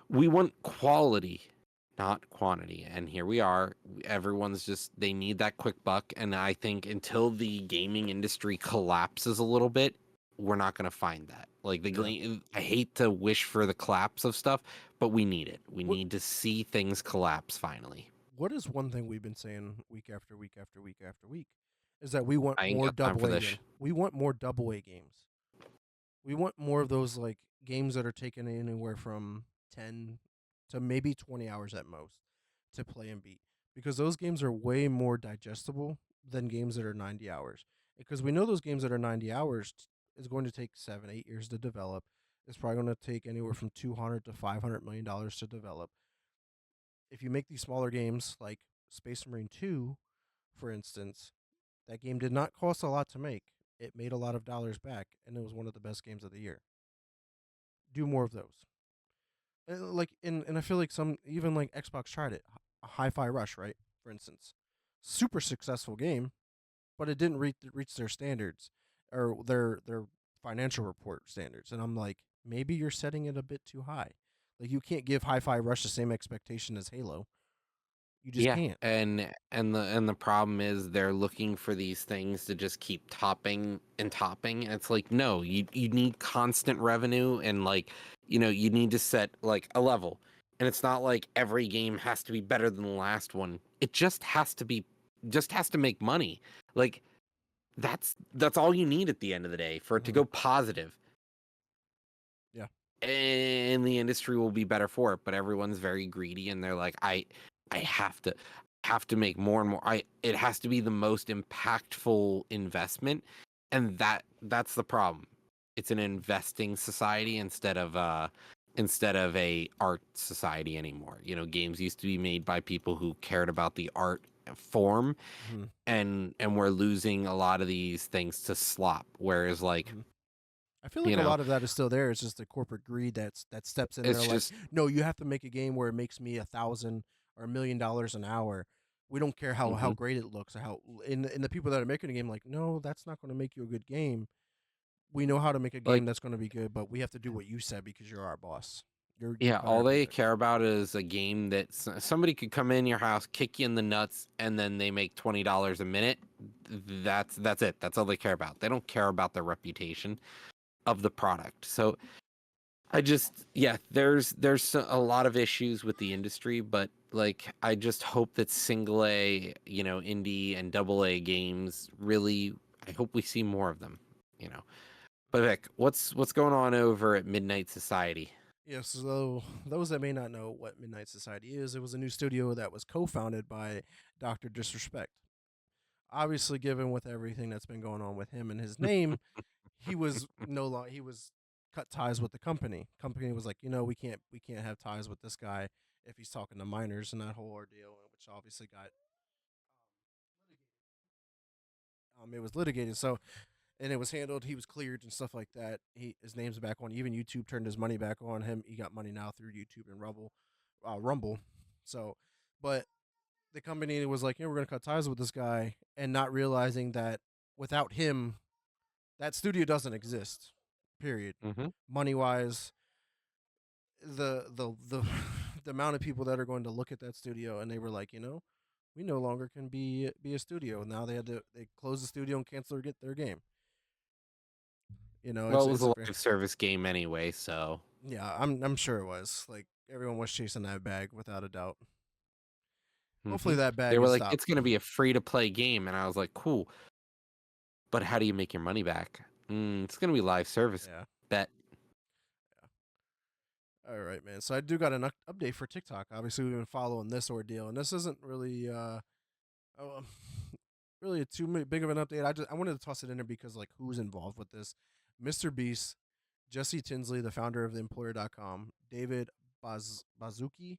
we want quality, not quantity. And here we are. Everyone's just, they need that quick buck. And I think until the gaming industry collapses a little bit, we're not going to find that. Like, Yeah. I hate to wish for the collapse of stuff, but we need it. We What need to see things collapse finally. what is one thing we've been saying week after week after week after week is that we want I ain't more got time double for A this. games. We want more double A games. We want more of those like games that are taking anywhere from 10 to maybe 20 hours at most to play and beat, because those games are way more digestible than games that are 90 hours. Because we know those games that are 90 hours is going to take 7, 8 years to develop. It's probably going to take anywhere from 200 to 500 million dollars to develop. If you make these smaller games like Space Marine 2, for instance, that game did not cost a lot to make. It made a lot of dollars back, and it was one of the best games of the year. Do more of those. Like, and I feel like some, even like Xbox tried it. Hi-Fi Rush, right? For instance, super successful game, but it didn't reach their standards or their financial report standards. And I'm like, maybe you're setting it a bit too high. Like, you can't give Hi-Fi Rush the same expectation as Halo. You just Yeah, can't. and the problem is they're looking for these things to just keep topping and topping. And it's like, no, you need constant revenue and like, you need to set like a level. And it's not like every game has to be better than the last one. It just has to make money. Like that's all you need at the end of the day for it to Hmm. go positive. Yeah. And the industry will be better for it, but everyone's very greedy and they're like, I have to make more and more. It has to be the most impactful investment, and that's the problem. It's an investing society instead of a art society anymore. Games used to be made by people who cared about the art form, Hmm. and we're losing a lot of these things to slop. Whereas like, Hmm. I feel you like a know, lot of that is still there. It's just the corporate greed that steps in there. it's Like, just no, you have to make a game where it makes me 1,000 or $1 million an hour. We don't care how mhm. great it looks or how. In the people that are making a game, like, no, that's not going to make you a good game. We know how to make a Like, game that's going to be good, but we have to do what you said because you're our boss. You yeah, cut all they everything. care about is a game that somebody could come in your house, kick you in the nuts, and then they make $20 a minute. That's it. That's all they care about. They don't care about the reputation of the product. So yeah, there's a lot of issues with the industry, but like I just hope that single A, indie and double A games really. I hope we see more of them. You know, but Vic, what's going on over at Midnight Society? Yeah, so those that may not know what Midnight Society is, it was a new studio that was co-founded by Dr. Disrespect. Obviously, given with everything that's been going on with him and his name, he was no longer he was cut ties with the company. Company was like, we can't have ties with this guy if he's talking to minors and that whole ordeal, which obviously got it was litigated. So and it was handled. He was cleared and stuff like that. His name's back on. Even YouTube turned his money back on him. He got money now through YouTube and Rumble. So, but the company was like, we're gonna cut ties with this guy, and not realizing that without him, that studio doesn't exist. Period. Mm-hmm. Money wise, the the amount of people that are going to look at that studio, and they were like, we no longer can be a studio. Now they close the studio and cancel their game. Well, it was It's a a very live service game anyway, so yeah. I'm sure it was like everyone was chasing that bag without a doubt. Hopefully hmm that they bag were is like, stopped. "It's going to be a free to play game," and I was like, "Cool, but how do you make your money back?" It's going to be live service. Yeah. Bet. All right, man. So I do got an update for TikTok. Obviously, we've been following this ordeal, and this isn't really oh, really big of an update. I wanted to toss it in there because like who's involved with this? Mr. Beast, Jesse Tinsley, the founder of the Employer.com, David Bazuki,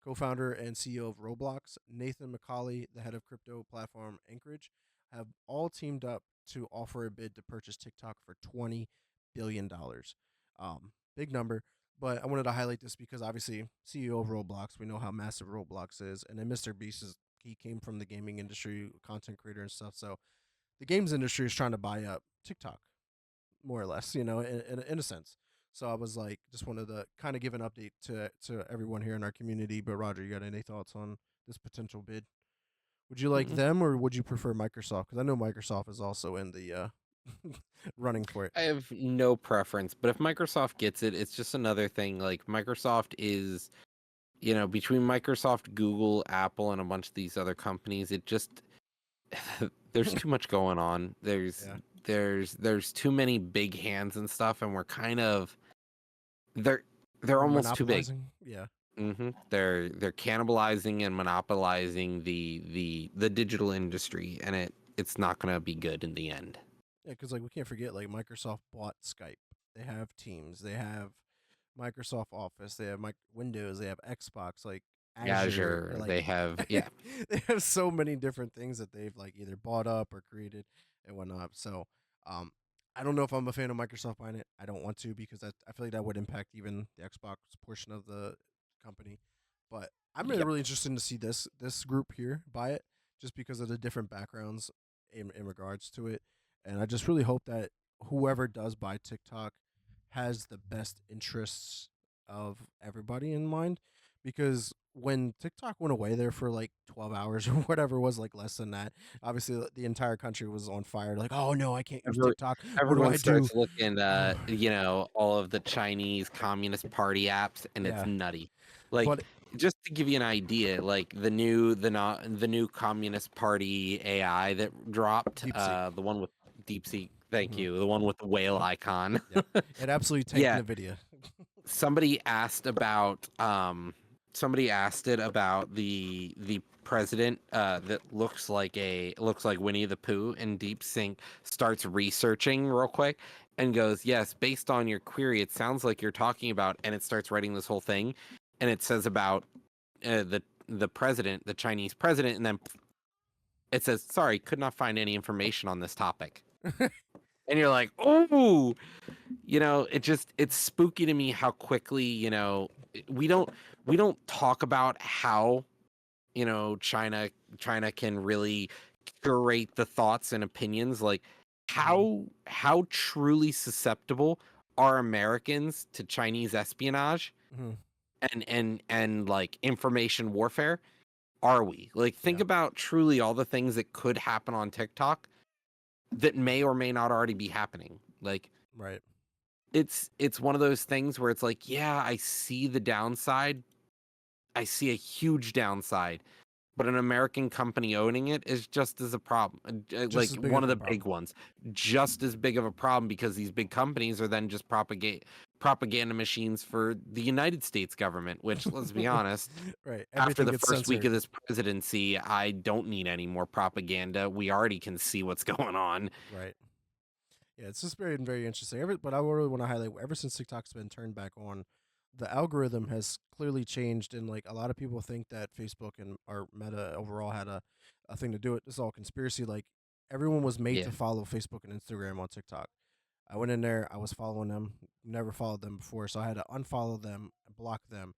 co-founder and CEO of Roblox, Nathan McCauley, the head of crypto platform Anchorage, have all teamed up to offer a bid to purchase TikTok for $20 billion. Big number, but I wanted to highlight this because obviously CEO of Roblox, we know how massive Roblox is, and then Mr. Beast is he came from the gaming industry, content creator and stuff. So the games industry is trying to buy up TikTok, more or less, in a sense. So I was like, just wanted to kind of give an update to everyone here in our community. But Roger, you got any thoughts on this potential bid? Would you like Mm-mm. them or would you prefer Microsoft? Because I know Microsoft is also in the running for it. I have no preference, but if Microsoft gets it, it's just another thing. Like Microsoft is, between Microsoft, Google, Apple, and a bunch of these other companies, it just there's too much going on. There's Yeah, there's there's too many big hands and stuff, and we're kind of they're they're we're almost too big. monopolizing. Yeah, They're cannibalizing and monopolizing the digital industry, and it's not gonna be good in the end. yeah, because like we can't forget, like Microsoft bought Skype. They have Teams. They have Microsoft Office. They have Windows. They have Xbox. Like Azure. Azure, Like they have, yeah. they have so many different things that they've like either bought up or created and whatnot. So, um, I don't know if I'm a fan of Microsoft buying it. I don't want to because I feel like that would impact even the Xbox portion of the company. But I'm Yep. really interested to see this group here buy it just because of the different backgrounds in regards to it. And I just really hope that whoever does buy TikTok has the best interests of everybody in mind because when TikTok went away there for like 12 hours or whatever it was, like less than that, obviously the entire country was on fire. Like, oh no, I can't use Every, TikTok. What do everyone I do? starts looking at, all of the Chinese Communist Party apps, and it's Yeah, nutty. Like, but just to give you an idea, like the new Communist Party AI that dropped, deep sea. the one with DeepSeek, thank Hmm. you, the one with the whale icon. Yep, it absolutely tanked Yeah, Nvidia. somebody asked about somebody asked it about the president that looks like Winnie the Pooh, and Deep Sync starts researching real quick and goes, yes, based on your query it sounds like you're talking about, and it starts writing this whole thing, and it says about the president, the Chinese president, and then it says, sorry, could not find any information on this topic. And you're like, oh, it's spooky to me how quickly, we don't we don't talk about how, China can really curate the thoughts and opinions. Like, Hmm. how truly susceptible are Americans to Chinese espionage Hmm. and like information warfare? Are we? Like, think Yeah, about truly all the things that could happen on TikTok that may or may not already be happening. Like, right. it's one of those things where it's like, yeah, I see the downside. I see a huge downside, but an American company owning it is just as a problem. Just Like as big one of of a the big problem. ones, just as big of a problem, because these big companies are then just propaganda machines for the United States government, which, let's be honest, Right. after Everything the gets first week censored. of this presidency, I don't need any more propaganda. We already can see what's going on. Right. Yeah, it's just very very interesting. But I really want to highlight ever since TikTok's been turned back on, the algorithm has clearly changed, and like a lot of people think that Facebook and our Meta overall had a thing to do it. It's all conspiracy. Like everyone was made Yeah. to follow Facebook and Instagram on TikTok. I went in there, I was following them, never followed them before, so I had to unfollow them, block them.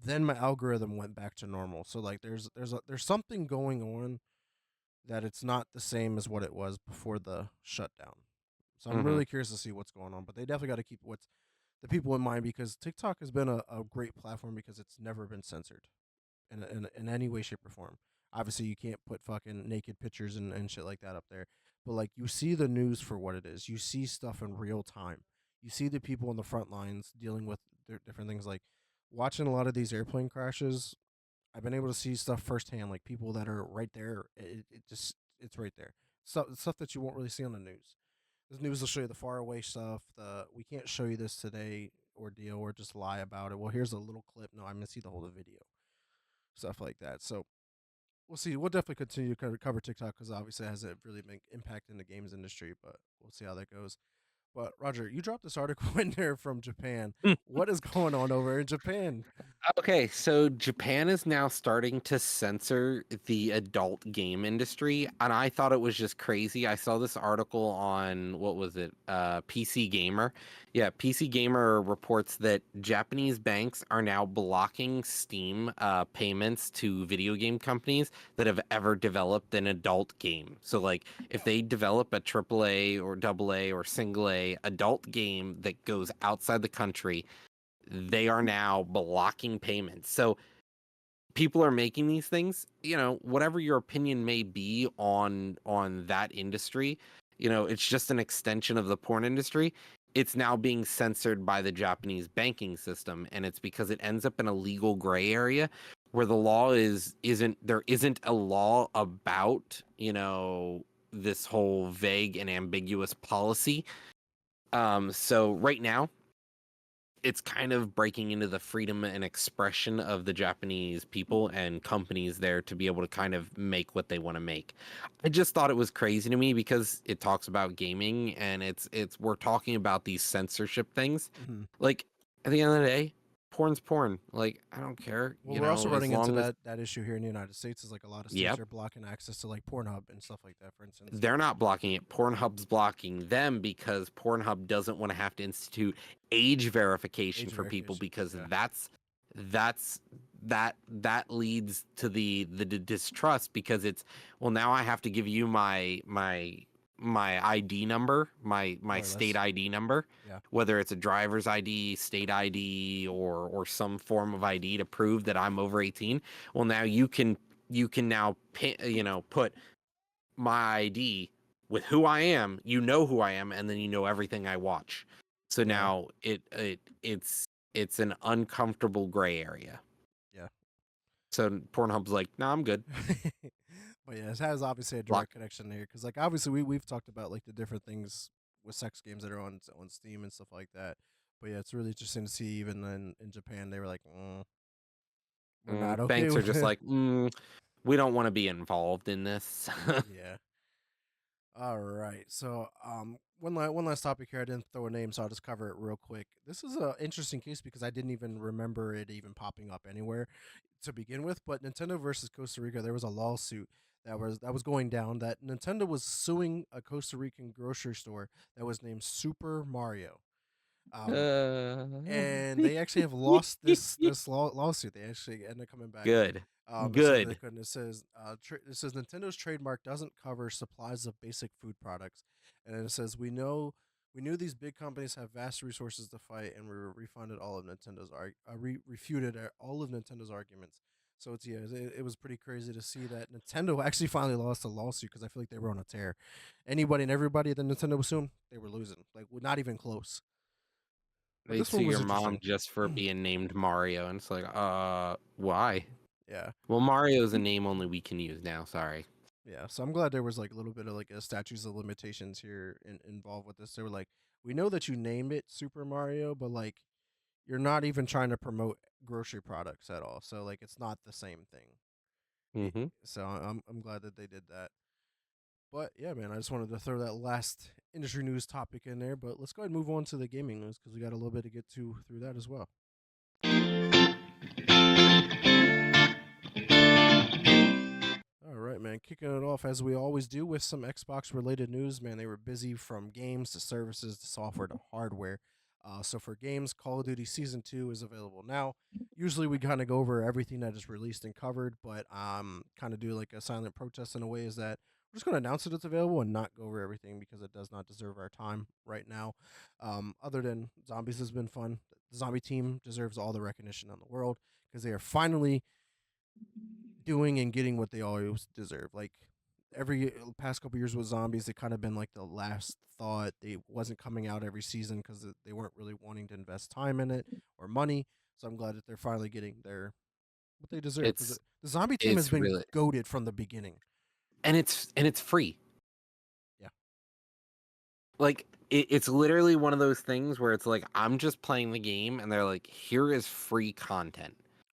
Then my algorithm went back to normal. So like there's something going on that it's not the same as what it was before the shutdown. So I'm hmm really curious to see what's going on, but they definitely got to keep what's the people in mind because TikTok has been a great platform because it's never been censored in any way, shape, or form. Obviously, you can't put fucking naked pictures and shit like that up there, but like you see the news for what it is. You see stuff in real time. You see the people on the front lines dealing with their different things. Like watching a lot of these airplane crashes, I've been able to see stuff firsthand, like people that are right there. It just it's right there. Stuff that you won't really see on the news. The news will show you the far away stuff. The we can't show you this today ordeal or just lie about it. Well, here's a little clip. No, I'm gonna see the whole video. Stuff like that. So we'll see. We'll definitely continue to cover TikTok because obviously it has a really big impact in the games industry. But we'll see how that goes. But Roger, you dropped this article in there from Japan. What is going on over in Japan? Okay, so Japan is now starting to censor the adult game industry, and I thought it was just crazy. I saw this article on what was it? PC Gamer. Yeah, PC Gamer reports that Japanese banks are now blocking Steam payments to video game companies that have ever developed an adult game. So, like, if they develop a AAA or AA or single A adult game that goes outside the country, they are now blocking payments. So people are making these things, whatever your opinion may be on that industry, it's just an extension of the porn industry. It's now being censored by the Japanese banking system, and it's because it ends up in a legal gray area where the law isn't a law about, this whole vague and ambiguous policy. So right now it's kind of breaking into the freedom and expression of the Japanese people and companies there to be able to kind of make what they want to make. I just thought it was crazy to me because it talks about gaming and it's we're talking about these censorship things. Mhm. Like at the end of the day, porn's porn. Like I don't care, Well, we're also as running into long as that issue here in the United States. Is like a lot of states yep, are blocking access to like Pornhub and stuff like that. For instance, they're not blocking it. Pornhub's blocking them because Pornhub doesn't want to have to institute age verification age for people verification. because Yeah. that's that leads to the distrust because it's well now I have to give you my ID number, my More or state less. ID number, Yeah. whether it's a driver's ID, state ID, or some form of ID to prove that I'm over 18. Well, now you can now put my ID with who I am, who I am, and then everything I watch. So Yeah. now it's an uncomfortable gray area. Yeah. So Pornhub's like, nah, I'm good. But yeah, it has obviously a Block. direct connection there because like obviously we've talked about like the different things with sex games that are on Steam and stuff like that. But yeah, it's really interesting to see even in Japan they were like, we're not okay Banks are with just it. like, we don't want to be involved in this. Yeah. All right. So, one last topic here. I didn't throw a name, so I'll just cover it real quick. This is a interesting case because I didn't even remember it even popping up anywhere to begin with. But Nintendo versus Costa Rica, there was a lawsuit that was going down that Nintendo was suing a Costa Rican grocery store that was named Super Mario. Um, Uh, and they actually have lost this lawsuit. They actually ended up coming back. good, It says they good. couldn't. It says Nintendo's trademark doesn't cover supplies of basic food products, and then it says we knew these big companies have vast resources to fight, and we refunded all of refuted all of Nintendo's arguments. So it was pretty crazy to see that Nintendo actually finally lost a lawsuit because I feel like they were on a tear. Anybody and everybody that Nintendo was suing, they were losing, like not even close. But They this sue one your was mom interesting. just for being named Mario, and it's like, why? Yeah. Well, Mario's a name only we can use now. Sorry. Yeah, so I'm glad there was like a little bit of like a statutes of limitations here involved with this. They were like, we know that you named it Super Mario, but like you're not even trying to promote grocery products at all. So like it's not the same thing. Mm-hmm. So I'm glad that they did that. But yeah, man, I just wanted to throw that last industry news topic in there. But let's go ahead and move on to the gaming news because we got a little bit to get to through that as well. All right, man. Kicking it off as we always do with some Xbox related news, man. They were busy from games to services to software to hardware. So for games, Call of Duty Season 2 is available now. Usually we kind of go over everything that is released and covered, but kind of do like a silent protest in a way is that we're just going to announce that it's available and not go over everything because it does not deserve our time right now. Other than Zombies has been fun. The Zombie team deserves all the recognition in the world because they are finally doing and getting what they always deserve. Like every past couple years with zombies, they kind of been like the last thought. They wasn't coming out every season because they weren't really wanting to invest time in it or money. So I'm glad that they're finally getting their what they deserve because It's the zombie team has it's been really goaded from the beginning. and it's free. Yeah, Like it's literally one of those things where it's like I'm just playing the game, and they're like, here is free content.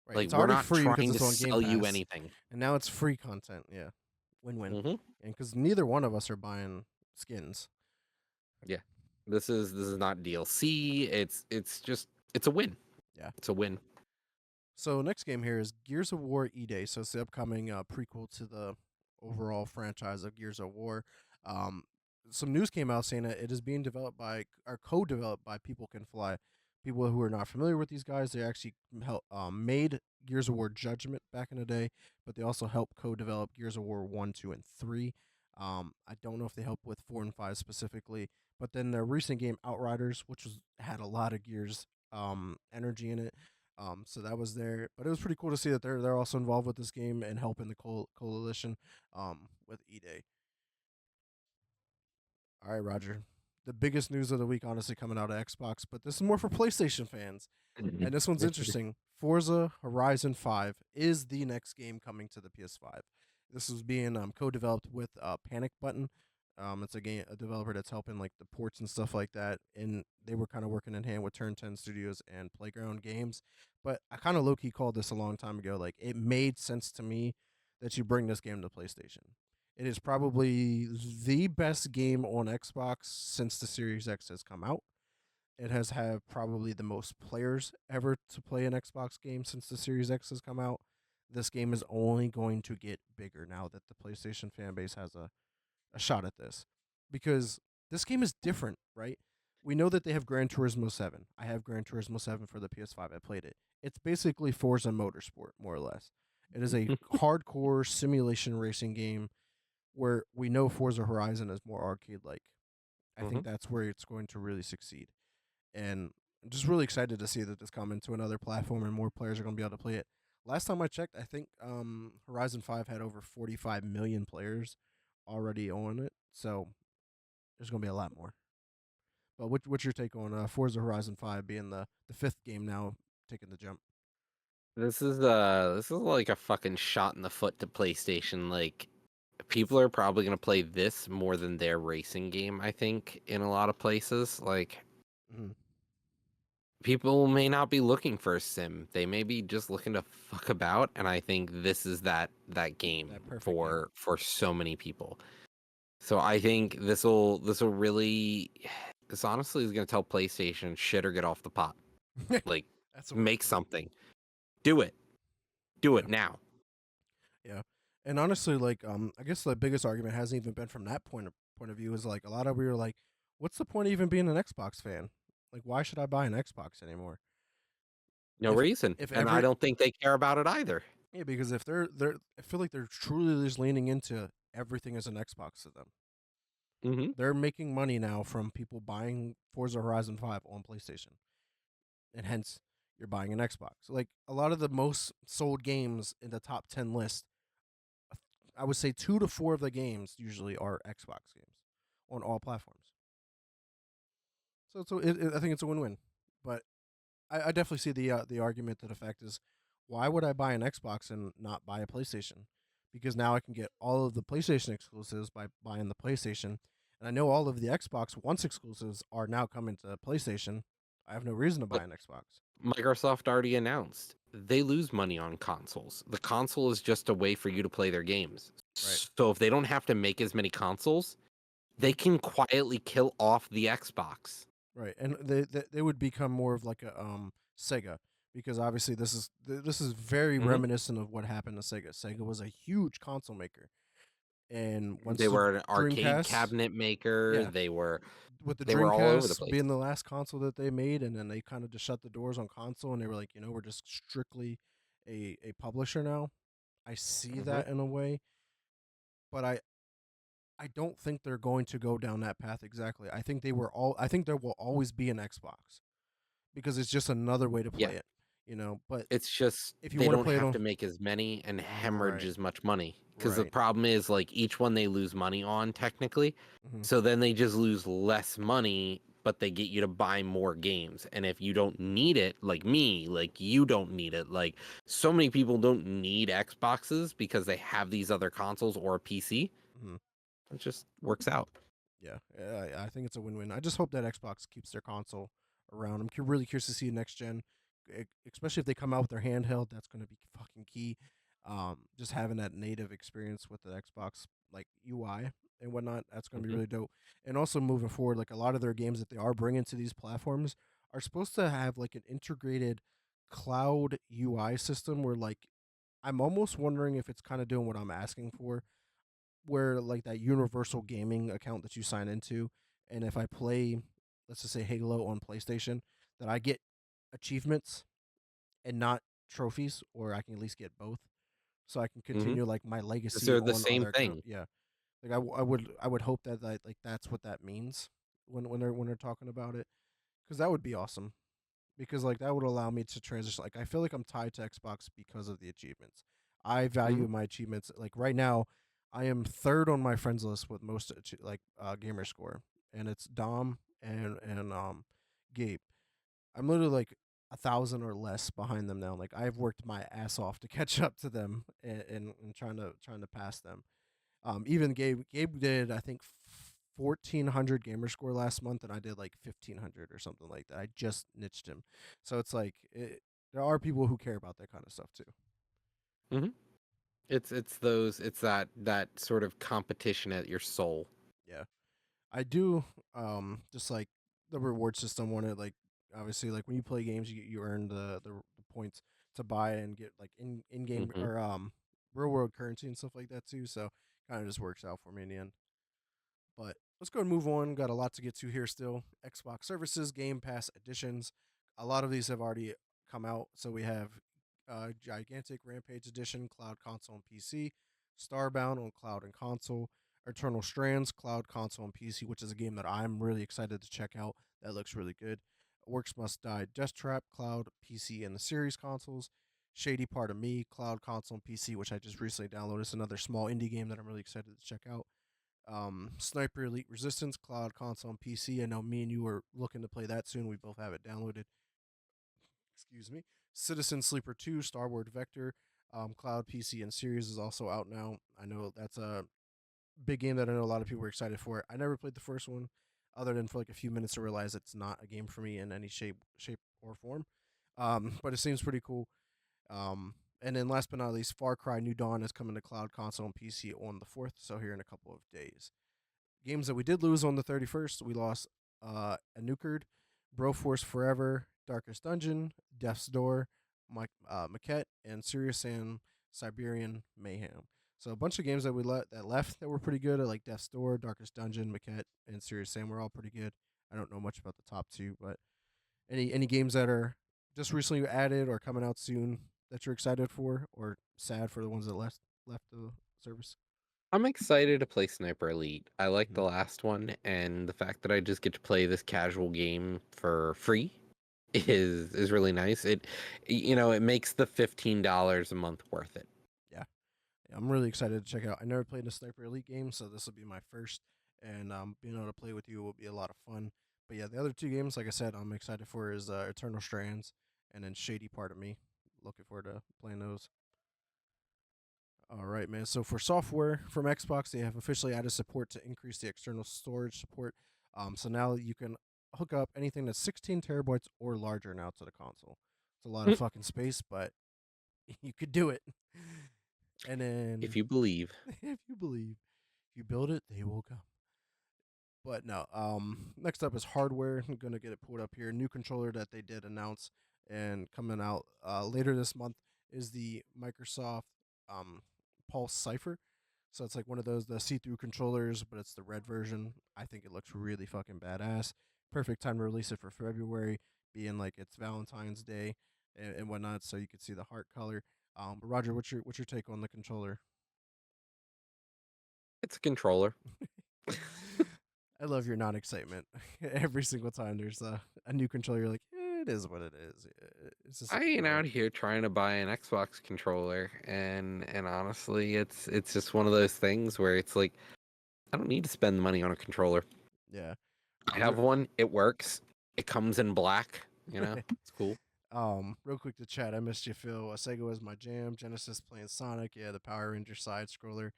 right. Like It's we're already not free because trying to it's on Game sell you Pass, anything. and now it's free content. Yeah, win-win. Mm-hmm. And because neither one of us are buying skins. Yeah. This is not DLC. It's a win. Yeah. It's a win. So next game here is Gears of War E-Day. So it's the upcoming prequel to the overall franchise of Gears of War. Um, some news came out saying that it is being developed by or co-developed by People Can Fly. People who are not familiar with these guys, they actually made Gears of War Judgment back in the day, but they also helped co-develop Gears of War 1, 2, and 3. I don't know if they helped with 4 and 5 specifically, but then their recent game Outriders, which had a lot of Gears energy in it, so that was there, but it was pretty cool to see that they're also involved with this game and helping the coalition with E Day. All right, Roger. The biggest news of the week, honestly, coming out of Xbox, but this is more for PlayStation fans, and this one's interesting. Forza Horizon 5 is the next game coming to the PS5. This is being co-developed with Panic Button. It's a developer that's helping like the ports and stuff like that, and they were kind of working in hand with Turn 10 Studios and Playground Games. But I kind of low key called this a long time ago. Like it made sense to me that you bring this game to PlayStation. It is probably the best game on Xbox since the Series X has come out. It has had probably the most players ever to play an Xbox game since the Series X has come out. This game is only going to get bigger now that the PlayStation fan base has a shot at this because this game is different, right? We know that they have Gran Turismo 7. I have Gran Turismo 7 for the PS5. I played it. It's basically Forza Motorsport, more or less. It is a hardcore simulation racing game where we know Forza Horizon is more arcade like. I think Mhm. that's where it's going to really succeed. And I'm just really excited to see that this coming to another platform and more players are going to be able to play it. Last time I checked, I think Horizon 5 had over 45 million players already on it. So there's going to be a lot more. But what's your take on Forza Horizon 5 being the fifth game now taking the jump? This is like a fucking shot in the foot to PlayStation. Like people are probably gonna play this more than their racing game, I think, in a lot of places. Like Mm-hmm. people may not be looking for a sim. They may be just looking to fuck about, and I think this is that game That perfect game. for so many people. So I think this will really this honestly is gonna tell PlayStation shit or get off the pot. Like That's a way to make put it. something. Do it. Do Yeah. it now. Yeah. And honestly, like, I guess the biggest argument hasn't even been from that point of view. Is like a lot of we were like, what's the point of even being an Xbox fan? Like, why should I buy an Xbox anymore? No If reason. if And I every don't think they care about it either. Yeah, because if they're I feel like they're truly just leaning into everything as an Xbox to them. Hmm. They're making money now from people buying Forza Horizon 5 on PlayStation, and hence you're buying an Xbox. Like a lot of the most sold games in the top 10 list, I would say 2 to 4 of the games usually are Xbox games on all platforms. So I think it's a win-win. But I definitely see the argument to the fact is, why would I buy an Xbox and not buy a PlayStation? Because now I can get all of the PlayStation exclusives by buying the PlayStation, and I know all of the Xbox One's exclusives are now coming to PlayStation. I have no reason to buy But an Xbox. Microsoft already announced they lose money on consoles. The console is just a way for you to play their games. Right. So if they don't have to make as many consoles, they Mhm. can quietly kill off the Xbox. Right, and they would become more of like a Sega, because obviously this is very Hmm. reminiscent of what happened to Sega. Sega was a huge console maker, and once They the were an arcade Dreamcast, cabinet maker. yeah, They were with the they were all over the Dreamcast place. being the last console that they made, and then they kind of just shut the doors on console, and they were like, we're just strictly a publisher now. I see Hmm. that in a way, but I don't think they're going to go down that path exactly. I think there will always be an Xbox because it's just another way to Yeah. play it, But It's just if you they want to don't play it have on to make as many and hemorrhage right, as much money. Because the right, problem is, like, each one they lose money on technically. hmm So then they just lose less money, but they get you to buy more games. And if you don't need it, like me, like you don't need it. Like so many people don't need Xboxes because they have these other consoles or a PC. hmm It just works out. yeah, I think it's a win-win. I just hope that Xbox keeps their console around. I'm really curious to see next gen, especially if they come out with their handheld. That's going to be fucking key. Just having that native experience with the Xbox like UI. and whatnot. That's going to be Hmm. really dope. And also moving forward, like a lot of their games that they are bringing to these platforms are supposed to have like an integrated cloud UI system where like I'm almost wondering if it's kind of doing what I'm asking for, where like that universal gaming account that you sign into, and if I play, let's just say Halo on PlayStation, that I get achievements and not trophies, or I can at least get both, so I can Hmm. continue like my Because legacy they're the on same other account. thing. Yeah, like I would hope that like that's what that means when they're talking about it, because that would be awesome. Because like that would allow me to transition. Like I feel like I'm tied to Xbox because of the achievements. I Hmm. value my achievements. Like right now, I am third on my friends list with most gamer score, and it's Dom and Gabe. I'm literally like 1,000 or less behind them now. Like I've worked my ass off to catch up to them and trying to pass them. Even Gabe did I think 1,400 gamer score last month, and I did like 1,500 or something like that. I just niched him, so it's like there are people who care about that kind of stuff too. Hmm. It's that sort of competition at your soul. Yeah, I do. Just like the reward system on it, like obviously, like when you play games, you earn the points to buy and get like in game Hmm. or real world currency and stuff like that too. So kind of just works out for me in the end. But let's go and move on. Got a lot to get to here still. Xbox services, Game Pass additions. A lot of these have already come out. So we have Gigantic Rampage Edition, Cloud Console and PC. Starbound on Cloud and Console. Eternal Strands, Cloud Console and PC, which is a game that I'm really excited to check out. That looks really good. Works Must Die, Death Trap, Cloud, PC, and the series consoles. Shady Part of Me, Cloud Console and PC, which I just recently downloaded. It's another small indie game that I'm really excited to check out. Sniper Elite Resistance, Cloud Console, and PC. I know me and you are looking to play that soon. We both have it downloaded. Excuse me. Citizen Sleeper 2, Star Wars Vector, Cloud, PC, and Series is also out now. I know that's a big game that I know a lot of people are excited for. I never played the first one, other than for like a few minutes to realize it's not a game for me in any shape or form. But it seems pretty cool. And then last but not least, Far Cry New Dawn is coming to Cloud Console and PC on the 4th, so here in a couple of days. Games that we did lose on the 31st, we lost Anukered, Broforce Forever, Darkest Dungeon, Death's Door, Maquette, and Serious Sam Siberian Mayhem. So a bunch of games that we left that were pretty good, like Death's Door, Darkest Dungeon, Maquette, and Serious Sam were all pretty good. I don't know much about the top two, but any games that are just recently added or coming out soon that you're excited for, or sad for the ones that left the service? I'm excited to play Sniper Elite. I like Mhm. the last one, and the fact that I just get to play this casual game for free is really nice. It makes the $15 a month worth it. Yeah. Yeah, I'm really excited to check it out. I never played a Sniper Elite game, so this will be my first, and being able to play with you will be a lot of fun. But yeah, the other two games, like I said, I'm excited for is Eternal Strands and then Shady Part of Me. Looking forward to playing those. All right, man. So for software from Xbox, they have officially added support to increase the external storage support. So now you can hook up anything that's 16 terabytes or larger now to the console. It's a lot of Mm. fucking space, but you could do it. And If then, you believe. if you believe, if you build it, they will come. But no, next up is hardware. I'm gonna get it pulled up here. New controller that they did announce and coming out later this month is the Microsoft um, Pulse Cipher. So it's like one of those the see-through controllers, but it's the red version. I think it looks really fucking badass. Perfect time to release it for February, being like it's Valentine's Day and whatnot, so you could see the heart color. But Roger, what's your take on the controller? It's a controller. I love your non-excitement. Every single time there's a new controller, you're like, it is what it is. It's just a I ain't controller. out here trying to buy an Xbox controller, and honestly, it's just one of those things where it's like I don't need to spend the money on a controller. Yeah. I have one. It works. It comes in black. It's cool. Real quick to chat. I missed you, Phil. Sega was my jam. Genesis playing Sonic. Yeah, the Power Ranger side scroller.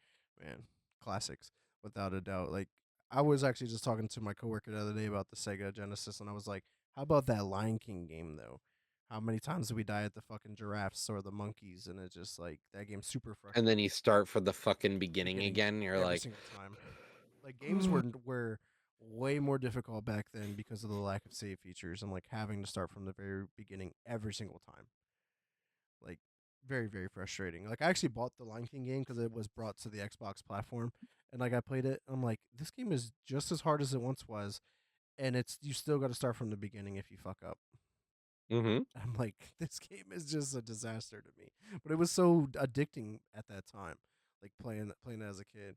Man, classics without a doubt. Like I was actually just talking to my coworker the other day about the Sega Genesis, and I was like, "How about that Lion King game though? How many times did we die at the fucking giraffes or the monkeys?" And it's just like that game's super And then frustrating. you start from the fucking beginning Beginning again. You're every like, single time. Like games were way more difficult back then because of the lack of save features and like having to start from the very beginning every single time. Like very very frustrating. Like I actually bought the Lion King game because it was brought to the Xbox platform, and like I played it. I'm like, this game is just as hard as it once was, and it's you still got to start from the beginning if you fuck up. Mm-hmm. I'm like, this game is just a disaster to me. But it was so addicting at that time, like playing as a kid.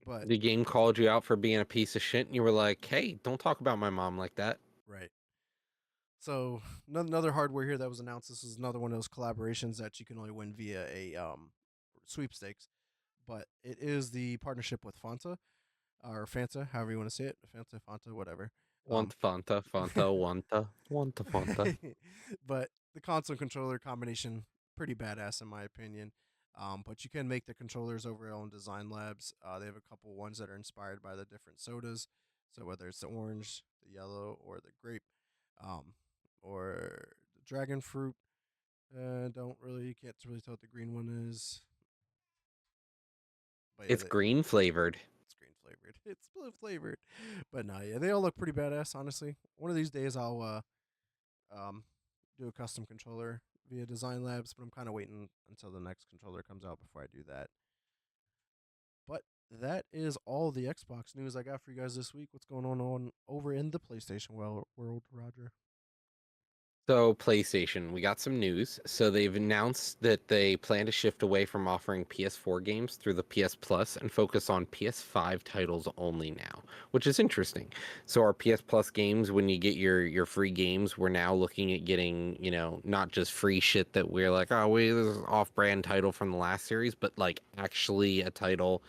But The game called you out for being a piece of shit, and you were like, "Hey, don't talk about my mom like that." right. So another hardware here that was announced. This is another one of those collaborations that you can only win via a sweepstakes. But it is the partnership with Fanta or Fanta, however you want to say it, Fanta, whatever. Want Um, Fanta, Fanta, wanta, Fanta. but the console controller combination pretty badass in my opinion. But you can make the controllers over your own design labs. They have a couple ones that are inspired by the different sodas. So whether it's the orange, the yellow, or the grape, um, or the dragon fruit, don't really you can't really tell what the green one is. But yeah, It's green flavored. it's green flavored. It's blue flavored. But no, yeah, they all look pretty badass. Honestly, one of these days I'll do a custom controller via Design Labs, but I'm kind of waiting until the next controller comes out before I do that. But that is all the Xbox news I got for you guys this week. What's going on over in the PlayStation world, Roger? So, PlayStation, we got some news. So, they've announced that they plan to shift away from offering PS4 games through the PS Plus and focus on PS5 titles only now, which is interesting. So, our PS Plus games, when you get your free games, we're now looking at getting, not just free shit that we're like, oh, this is off-brand title from the last series, but like actually a title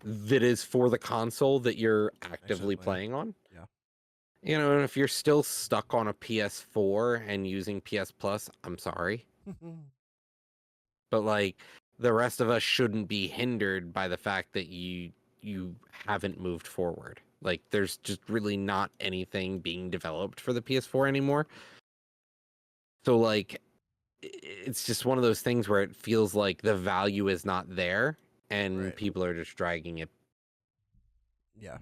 that is for the console that you're Actually actively playing. playing on. Yeah. And if you're still stuck on a PS4 and using PS Plus, I'm sorry. But like the rest of us shouldn't be hindered by the fact that you haven't moved forward. Like there's just really not anything being developed for the PS4 anymore. So like it's just one of those things where it feels like the value is not there and Right. people are just dragging it. Yeah.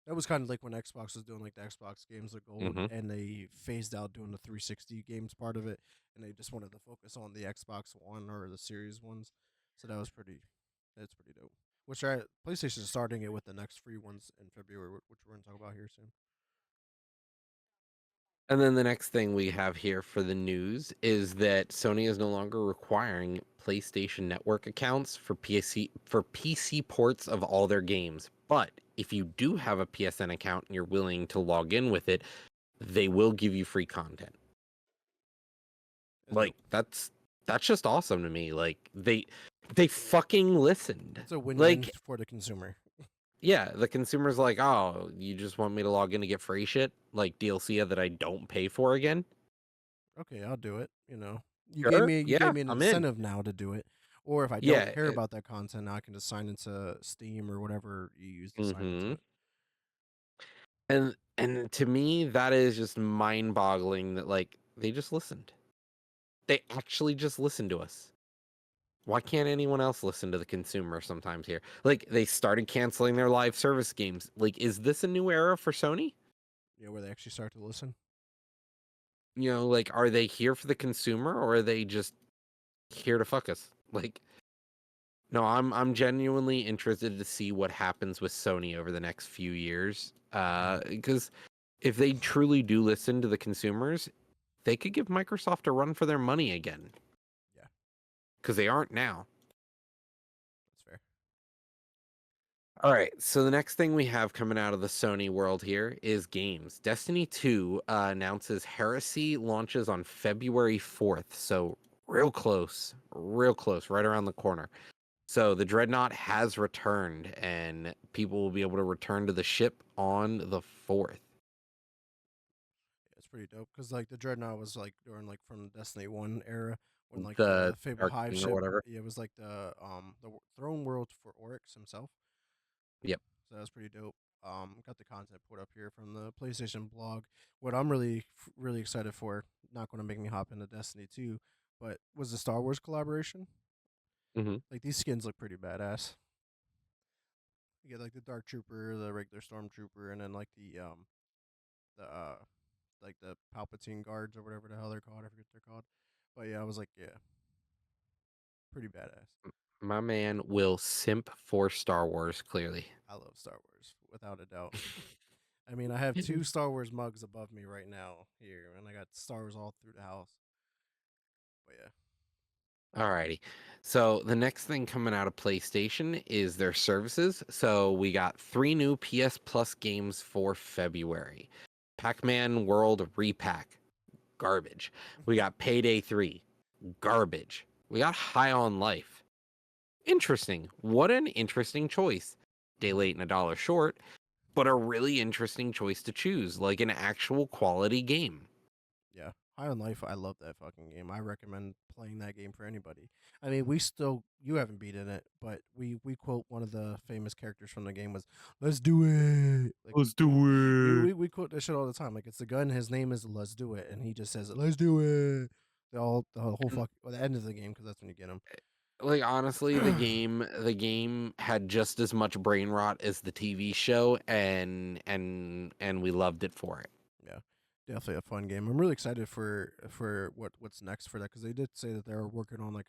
That was kind of like when Xbox was doing like the Xbox games of gold, Hmm. and they phased out doing the 360 games part of it, and they just wanted to focus on the Xbox One or the Series ones. So that's pretty dope. Which PlayStation is starting it with the next free ones in February, which we're gonna talk about here soon. And then the next thing we have here for the news is that Sony is no longer requiring PlayStation Network accounts for PC ports of all their games. But if you do have a PSN account and you're willing to log in with it, they will give you free content. That's Like dope. that's just awesome to me. Like they fucking listened. It's a win-win Like for the consumer. yeah, the consumer's like, "Oh, you just want me to log in to get free shit like DLC that I don't pay for again?" Okay, I'll do it. Sure. You gave Yeah, me an I'm in. incentive now to do it. Or if I don't Yeah. care about that content, now I can just sign into Steam or whatever you use to sign into Mm-hmm. it. And to me, that is just mind-boggling that like they just listened. They actually just listened to us. Why can't anyone else listen to the consumer sometimes here? Like they started canceling their live service games. Like, is this a new era for Sony? Yeah, where they actually start to listen. Like are they here for the consumer or are they just here to fuck us? Like, no, I'm genuinely interested to see what happens with Sony over the next few years. Because if they truly do listen to the consumers, they could give Microsoft a run for their money again. Yeah, Because they aren't now. that's fair. All right, so the next thing we have coming out of the Sony world here is games. Destiny 2 announces Heresy launches on February 4th. So real close, right around the corner. So the Dreadnought has returned, and people will be able to return to the ship on the 4th. Yeah, it's pretty dope because like the Dreadnought was like during like from the Destiny 1 era when like the The Fable Dark Hive King or ship, whatever. yeah, it was like the throne world for Oryx himself. Yep. So that was pretty dope. Got the content put up here from the PlayStation blog. What I'm really excited for, not going to make me hop into Destiny 2, but was the Star Wars collaboration. Hmm. Like these skins look pretty badass. You get like the Dark Trooper, the regular Stormtrooper, and then the like the Palpatine guards or whatever the hell they're called. I forget what they're called. But yeah, I was like, yeah, pretty badass. My man will simp for Star Wars, clearly. I love Star Wars without a doubt. I mean, I have two Star Wars mugs above me right now here, and I got Star Wars all through the house. But yeah, Alrighty. So the next thing coming out of PlayStation is their services. So we got 3 new PS Plus games for February. Pac-Man World Repack, garbage. We got Payday 3, garbage. We got High on Life. Interesting. What an interesting choice. Day late and a dollar short, but a really interesting choice to choose, like an actual quality game. yeah. High on Life, I love that fucking game. I recommend playing that game for anybody. I mean, you haven't beaten it, but we quote one of the famous characters from the game was "Let's do it." Like Let's do it. we quote that shit all the time. Like it's the gun. His name is Let's Do It, and he just says Let's do it. The whole fuck well, the end of the game because that's when you get him. Like honestly, the game had just as much brain rot as the TV show, and we loved it for it. Yeah, definitely a fun game. I'm really excited for what's next for that because they did say that they were working on like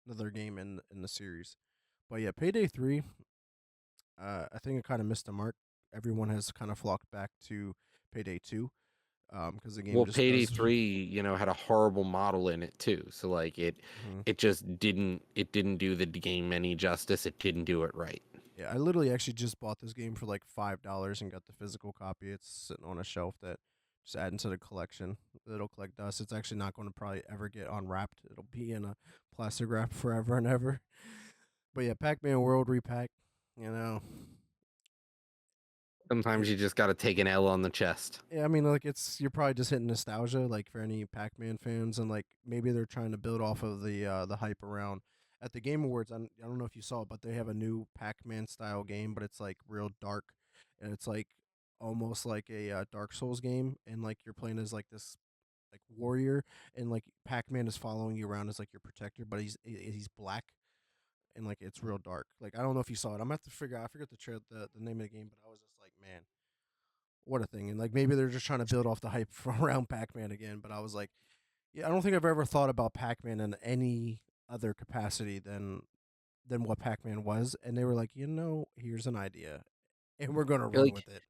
another game in the series. But yeah, Payday 3. I think it kind of missed the mark. Everyone has kind of flocked back to Payday 2 because the game Well, just Payday does. 3, had a horrible model in it too. So like Mhm. it just didn't do the game any justice. It didn't do it right. Yeah, I literally actually just bought this game for like $5 and got the physical copy. It's sitting on a shelf that just adding to the collection. It'll collect dust. It's actually not going to probably ever get unwrapped. It'll be in a plastic wrap forever and ever. But yeah, Pac-Man World Repack. You know, Sometimes it, you just got to take an L on the chest. yeah, I mean, like you're probably just hitting nostalgia, like for any Pac-Man fans, and like maybe they're trying to build off of the hype around at the Game Awards. I don't know if you saw it, but they have a new Pac-Man style game, but it's like real dark, and it's like almost like a Dark Souls game, and like you're playing as like this like warrior, and like Pac-Man is following you around as like your protector, but he's black, and like it's real dark. Like I don't know if you saw it. I'm gonna have to figure out. I forget the name of the game, but I was just like, man, what a thing. And like maybe they're just trying to build off the hype from around Pac-Man again, but I was like, yeah, I don't think I've ever thought about Pac-Man in any other capacity than what Pac-Man was. And they were like, here's an idea, and we're gonna run Like with it.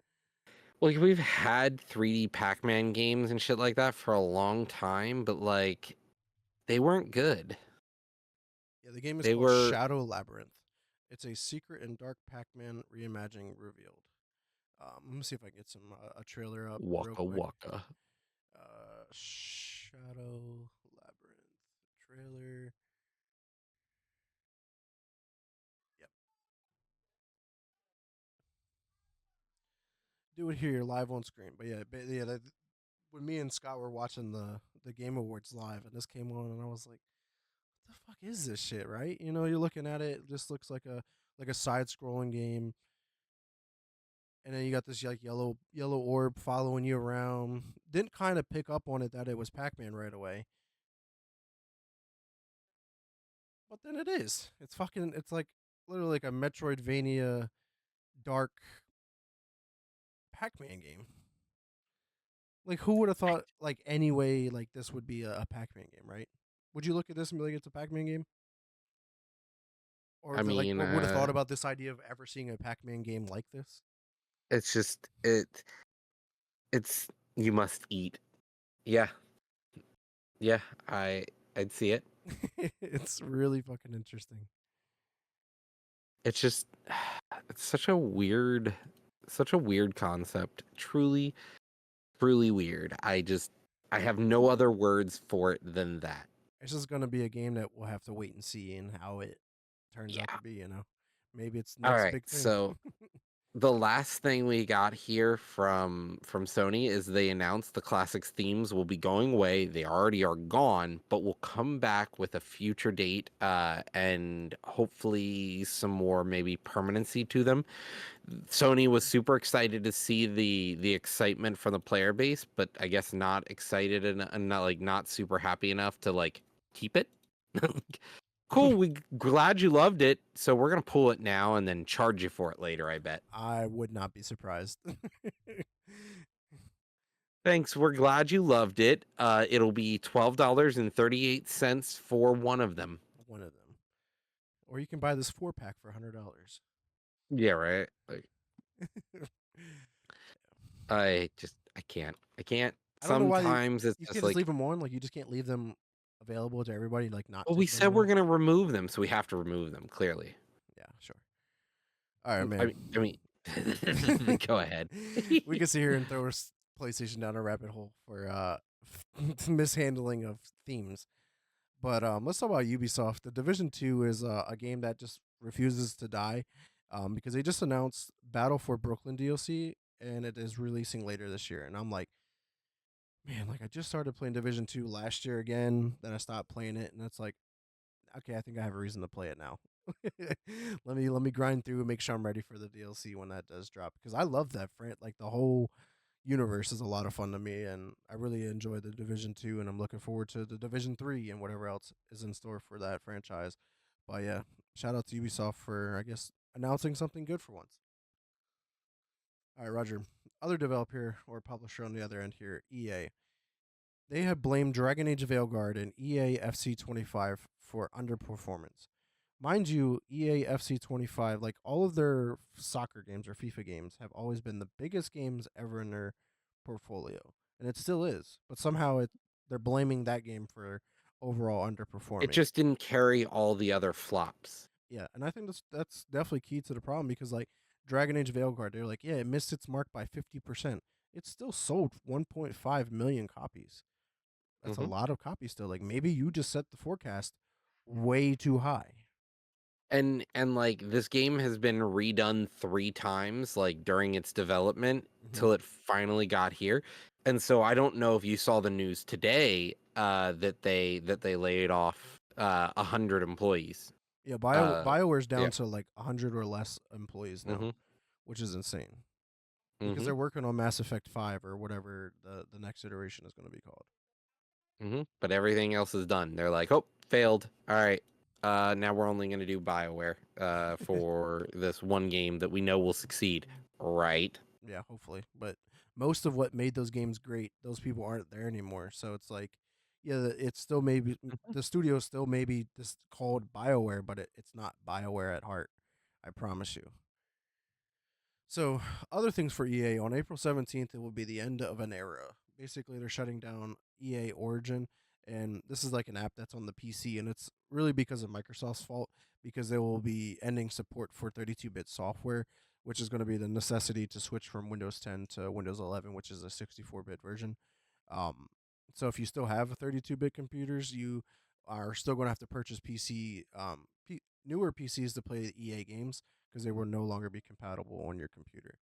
we've had 3D Pac-Man games and shit like that for a long time, but like they weren't good. Yeah, the game is They called were Shadow Labyrinth. It's a secret and dark Pac-Man reimagining revealed. Let me see if I can get a trailer up real waka quick. waka. Shadow Labyrinth trailer. Yep, do it here live on screen. But yeah, when me and Scott were watching the Game Awards live, and this came on, and I was like, "What the fuck is this shit?" Right? You're looking at it. It just looks like a side scrolling game, and then you got this like yellow orb following you around. Didn't kind of pick up on it that it was Pac Man right away, but then it is. It's fucking. It's like literally like a Metroidvania dark Pac Man game. Like who would have thought like anyway like this would be a Pac Man game, right? Would you look at this and be like it's a Pac Man game? I mean, Or would have thought about this idea of ever seeing a Pac Man game like this? it's just it's you must eat. Yeah, yeah, I'd see it. It's really fucking interesting. It's just it's such a weird concept. Truly, truly weird. I have no other words for it than that. It's just gonna be a game that we'll have to wait and see and how it turns out Yeah. to be. Maybe it's All next right. big thing. So the last thing we got here from Sony is they announced the classics themes will be going away. They already are gone, but will come back with a future date and hopefully some more maybe permanency to them. Sony was super excited to see the excitement from the player base, but I guess not excited and not super happy enough to like keep it. Cool. We glad you loved it. So we're gonna pull it now and then charge you for it later. I bet. I would not be surprised. Thanks. We're glad you loved it. It'll be $12.38 for one of them. One of them, or you can buy this 4-pack for $100. Yeah, right. Like, I can't. I can't. I don't know why Sometimes it's you just can't just like, leave them on. Like you just can't leave them available to everybody. Like not well, we take money said we're now. gonna remove them, so we have to remove them. Clearly. Yeah, sure. All right, I man. mean, I mean, go ahead. We can sit here and throw PlayStation down a rabbit hole for mishandling of themes. But let's talk about Ubisoft. The Division 2 is a game that just refuses to die because they just announced Battle for Brooklyn DLC and it is releasing later this year. And I'm like, man, like I just started playing Division 2 last year again, then I stopped playing it, and it's like, okay, I think I have a reason to play it now. let me grind through and make sure I'm ready for the DLC when that does drop because I love that like the whole universe is a lot of fun to me, and I really enjoy the Division 2, and I'm looking forward to the Division 3 and whatever else is in store for that franchise. But yeah, shout out to Ubisoft for, I guess, announcing something good for once. All right, Roger. Other developer or publisher on the other end here, EA. They have blamed Dragon Age Veilguard and EA FC 25 for underperformance. Mind you, EA FC 25, like all of their soccer games or FIFA games, have always been the biggest games ever in their portfolio, and it still is. But somehow they're blaming that game for overall It underperforming. just didn't carry all the other flops. Yeah, and I think that's definitely key to the problem because like Dragon Age Veilguard, they're like, yeah, it missed its mark by 50%. It still sold 1.5 million copies. That's a Hmm. lot of copies still. Like maybe you just set the forecast way too high. And like this game has been redone 3 times, like during its development, Mm-hmm. till it finally got here. And so I don't know if you saw the news today, that they laid off 100 employees. Yeah, Uh, BioWare's yeah. down to like 100 or less employees now, Hmm. which is insane because Hmm. they're working on Mass Effect 5 or whatever the next iteration is going to be called. But everything else is done. They're like, oh, failed. All right. Now we're only going to do BioWare for this one game that we know will succeed. Right. Yeah, hopefully. But most of what made those games great, those people aren't there anymore. So it's like, yeah, it's still maybe Mhm. the studio still maybe just called BioWare, but it's not BioWare at heart. I promise you. So, other things for EA on April 17th, it will be the end of an era. Basically, they're shutting down EA Origin, and this is like an app that's on the PC, and it's really because of Microsoft's fault because they will be ending support for 32-bit software, which is going to be the necessity to switch from Windows 10 to Windows 11, which is a 64-bit version. Um, so, if you still have 32-bit computers, you are still going to have to purchase newer PCs to play EA games because they will no longer be compatible on your computer.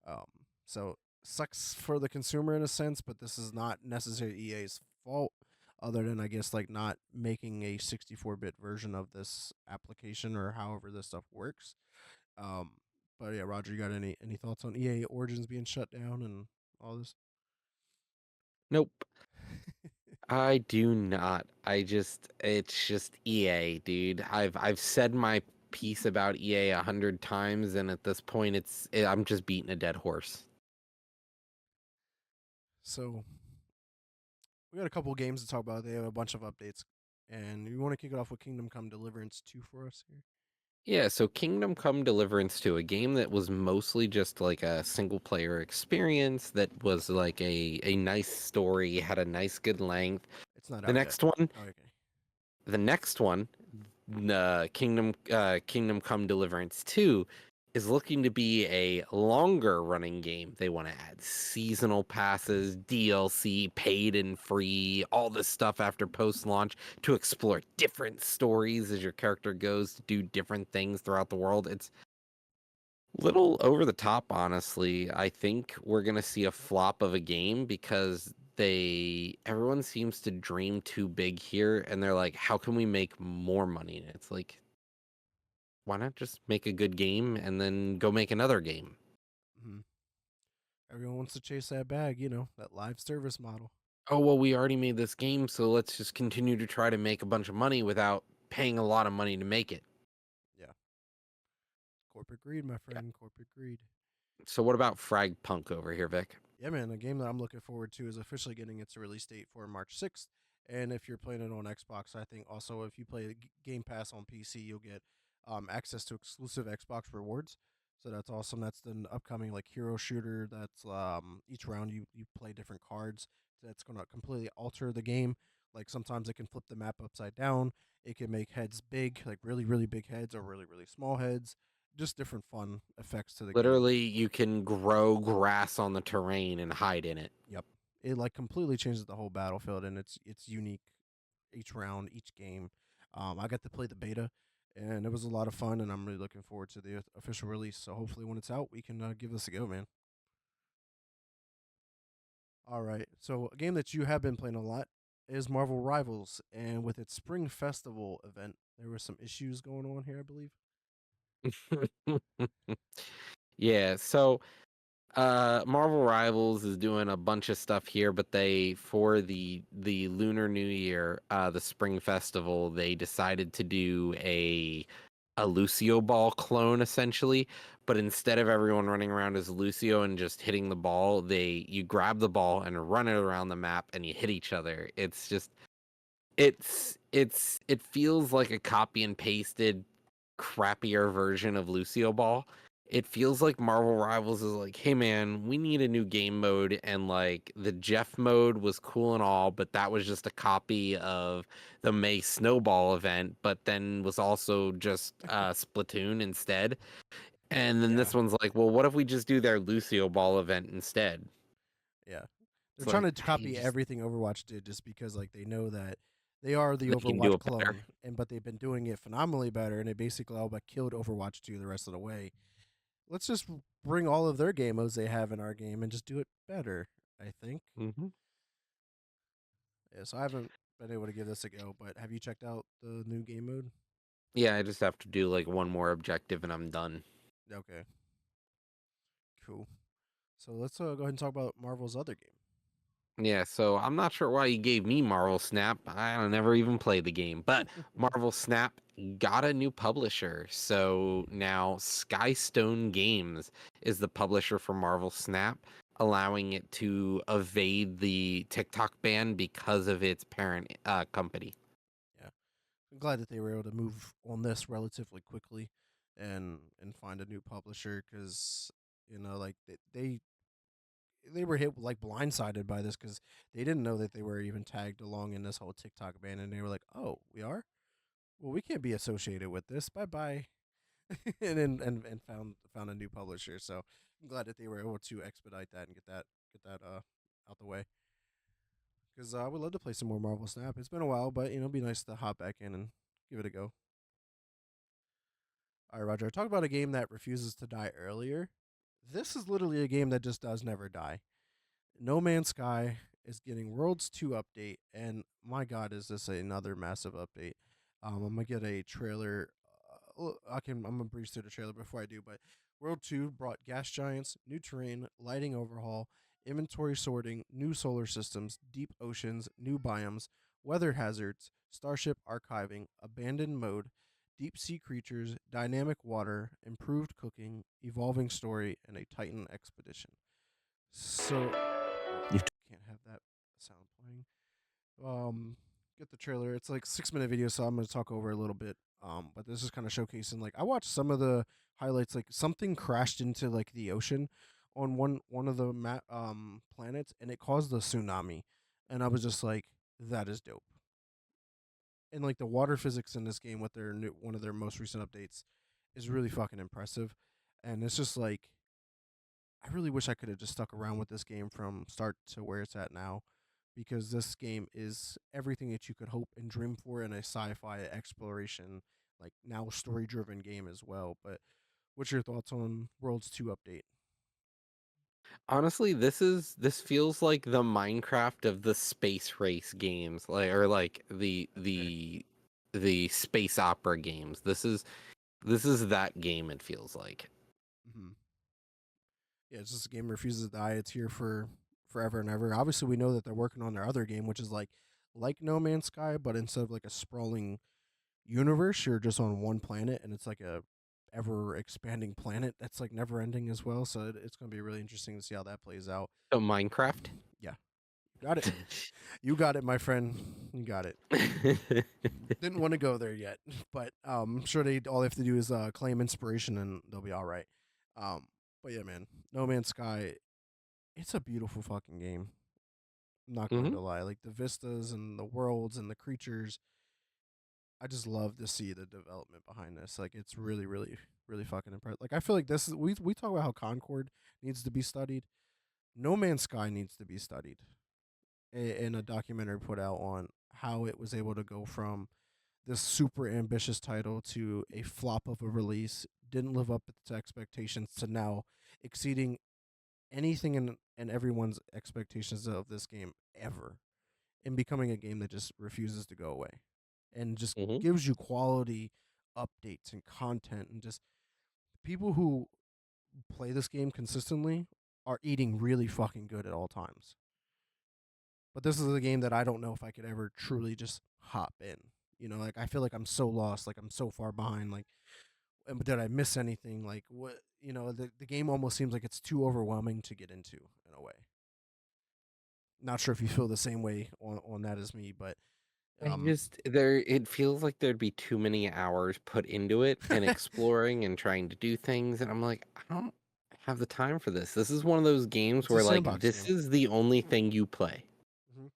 Um, so sucks for the consumer in a sense, but this is not necessarily EA's fault, other than I guess like not making a 64-bit version of this application or however this stuff works. Um, but yeah, Roger, you got any thoughts on EA Origins being shut down and all this? Nope. I do not. It's just EA, dude. I've said my piece about EA 100 times, and at this point, I'm just beating a dead horse. So we got a couple games to talk about. They have a bunch of updates, and you want to kick it off with Kingdom Come Deliverance 2 for us here? Yeah, so Kingdom Come Deliverance 2, a game that was mostly just like a single player experience that was like a nice story, had a nice good length. It's not The out yet. next one, Oh, okay. the next one, Kingdom Come Deliverance 2 is looking to be a longer running game. They want to add seasonal passes, DLC, paid and free, all this stuff after post launch to explore different stories as your character goes to do different things throughout the world. It's little over the top, honestly. I think we're gonna see a flop of a game because everyone seems to dream too big here, and they're like, how can we make more money? And it's like, why not just make a good game and then go make another game? Mm-hmm. Everyone wants to chase that bag, that live service model. Oh well, we already made this game, so let's just continue to try to make a bunch of money without paying a lot of money to make it. Yeah. Corporate greed, my friend. Corporate greed. So what about Frag Punk over here, Vic? Yeah, man. A game that I'm looking forward to is officially getting its release date for March 6th. And if you're playing it on Xbox, I think also if you play Game Pass on PC, you'll get access to exclusive Xbox rewards. So that's awesome. That's the upcoming like hero shooter. That's each round you play different cards. That's gonna completely alter the game. Like sometimes it can flip the map upside down. It can make heads big, like really big heads, or really small heads. Just different fun effects to the game. Literally, you can grow grass on the terrain and hide in it. Yep. It like completely changes the whole battlefield, and it's unique each round, each game. I got to play the beta, and it was a lot of fun, and I'm really looking forward to the official release. So hopefully, when it's out, we can give this a go, man. All right. So a game that you have been playing a lot is Marvel Rivals, and with its Spring Festival event, there were some issues going on here, I believe. Yeah, so Marvel Rivals is doing a bunch of stuff here, but they for the Lunar New Year, the Spring Festival, they decided to do a Lucio Ball clone essentially, but instead of everyone running around as Lucio and just hitting the ball, you grab the ball and run it around the map and you hit each other. It's just it feels like a copy and pasted crappier version of Lucio Ball. It feels like Marvel Rivals is like, hey man, we need a new game mode, and like the Jeff mode was cool and all, but that was just a copy of the May Snowball event, but then was also just Splatoon instead. And then Yeah, this one's like, well, what if we just do their Lucio Ball event instead? yeah. They're It's trying like to you copy just everything Overwatch did, just because like they know that they are the they can do Overwatch it better. clone, and but they've been doing it phenomenally better, and they basically all but killed Overwatch 2 the rest of the way. Let's just bring all of their game modes they have in our game and just do it better, I think. Hmm. Yeah, so I haven't been able to give this a go, but have you checked out the new game mode? Yeah, I just have to do like one more objective and I'm done. Okay, cool. So let's go ahead and talk about Marvel's other game. Yeah, so I'm not sure why you gave me Marvel Snap. I never even played the game, but Marvel Snap got a new publisher. So now Skystone Games is the publisher for Marvel Snap, allowing it to evade the TikTok ban because of its parent company. Yeah, I'm glad that they were able to move on this relatively quickly, and find a new publisher, because like they were hit like blindsided by this, because they didn't know that they were even tagged along in this whole TikTok ban, and they were like, "Oh, we are? Well, we can't be associated with this. Bye bye." And found a new publisher. So I'm glad that they were able to expedite that and get that out the way. Because I would love to play some more Marvel Snap. It's been a while, but it'd be nice to hop back in and give it a go. All right, Roger. I talked about a game that refuses to die earlier. This is literally a game that just does never die. No Man's Sky is getting Worlds 2 update, and my God, is this another massive update? I'm gonna get a trailer. I'm gonna breeze through the trailer before I do, but World 2 brought gas giants, new terrain, lighting overhaul, inventory sorting, new solar systems, deep oceans, new biomes, weather hazards, starship archiving, abandoned mode, deep sea creatures, dynamic water, improved cooking, evolving story, and a Titan expedition. So you can't have that sound playing. Get the trailer. It's like 6 minute video, so I'm gonna talk over a little bit. But this is kind of showcasing. Like I watched some of the highlights. Like something crashed into like the ocean on one of the planets, and it caused a tsunami. And I was just like, that is dope. And like the water physics in this game with their one of their most recent updates is really fucking impressive. And it's just like I really wish I could have just stuck around with this game from start to where it's at now, because this game is everything that you could hope and dream for in a sci-fi exploration, like now story-driven game as well. But what's your thoughts on Worlds 2 update? Honestly, this feels like the Minecraft of the space race games, like or like Okay. the space opera games. This is that game it feels like. Hmm. Yeah, it's just a game that refuses to die. It's here for forever and ever. Obviously, we know that they're working on their other game, which is like No Man's Sky, but instead of like a sprawling universe, you're just on one planet, and it's like a ever expanding planet that's like never ending as well. So it's going to be really interesting to see how that plays out. So Minecraft. Yeah, got it. You got it, my friend. You got it. Didn't want to go there yet, but I'm sure they all they have to do is claim inspiration and they'll be all right. But yeah, man, No Man's Sky, it's a beautiful fucking game. I'm not going Hmm. to lie, like the vistas and the worlds and the creatures. I just love to see the development behind this. Like it's really, really, really fucking impressive. Like I feel like this is we talk about how Concord needs to be studied. No Man's Sky needs to be studied in a documentary put out on how it was able to go from this super ambitious title to a flop of a release, didn't live up to expectations, to now exceeding anything and everyone's expectations of this game ever, and becoming a game that just refuses to go away and just Hmm. gives you quality updates and content, and just people who play this game consistently are eating really fucking good at all times. But this is a game that I don't know if I could ever truly just hop in. You know, like I feel like I'm so lost, like I'm so far behind. Like, did I miss anything? Like, what? You know, the game almost seems like it's too overwhelming to get into in a way. Not sure if you feel the same way on that as me, but I um, just there it feels like there'd be too many hours put into it and exploring and trying to do things, and I'm like, I don't have the time for this. This is one of those games it's a where like sandbox this game. is the only thing you play. Hmm.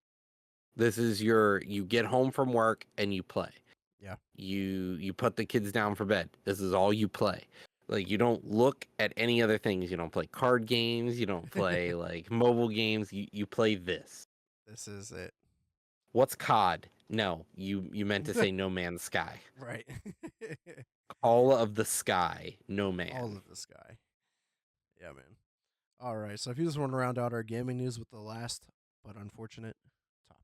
This is you get home from work and you play. Yeah, You put the kids down for bed. This is all you play. Like you don't look at any other things. You don't play card games, you don't play like mobile games. You play this. this is it. What's COD? No, you meant to say No Man's Sky. Right. All of the Sky, No All Man. of the sky. Yeah, man. All right. So if you just want to round out our gaming news with the last but unfortunate topic.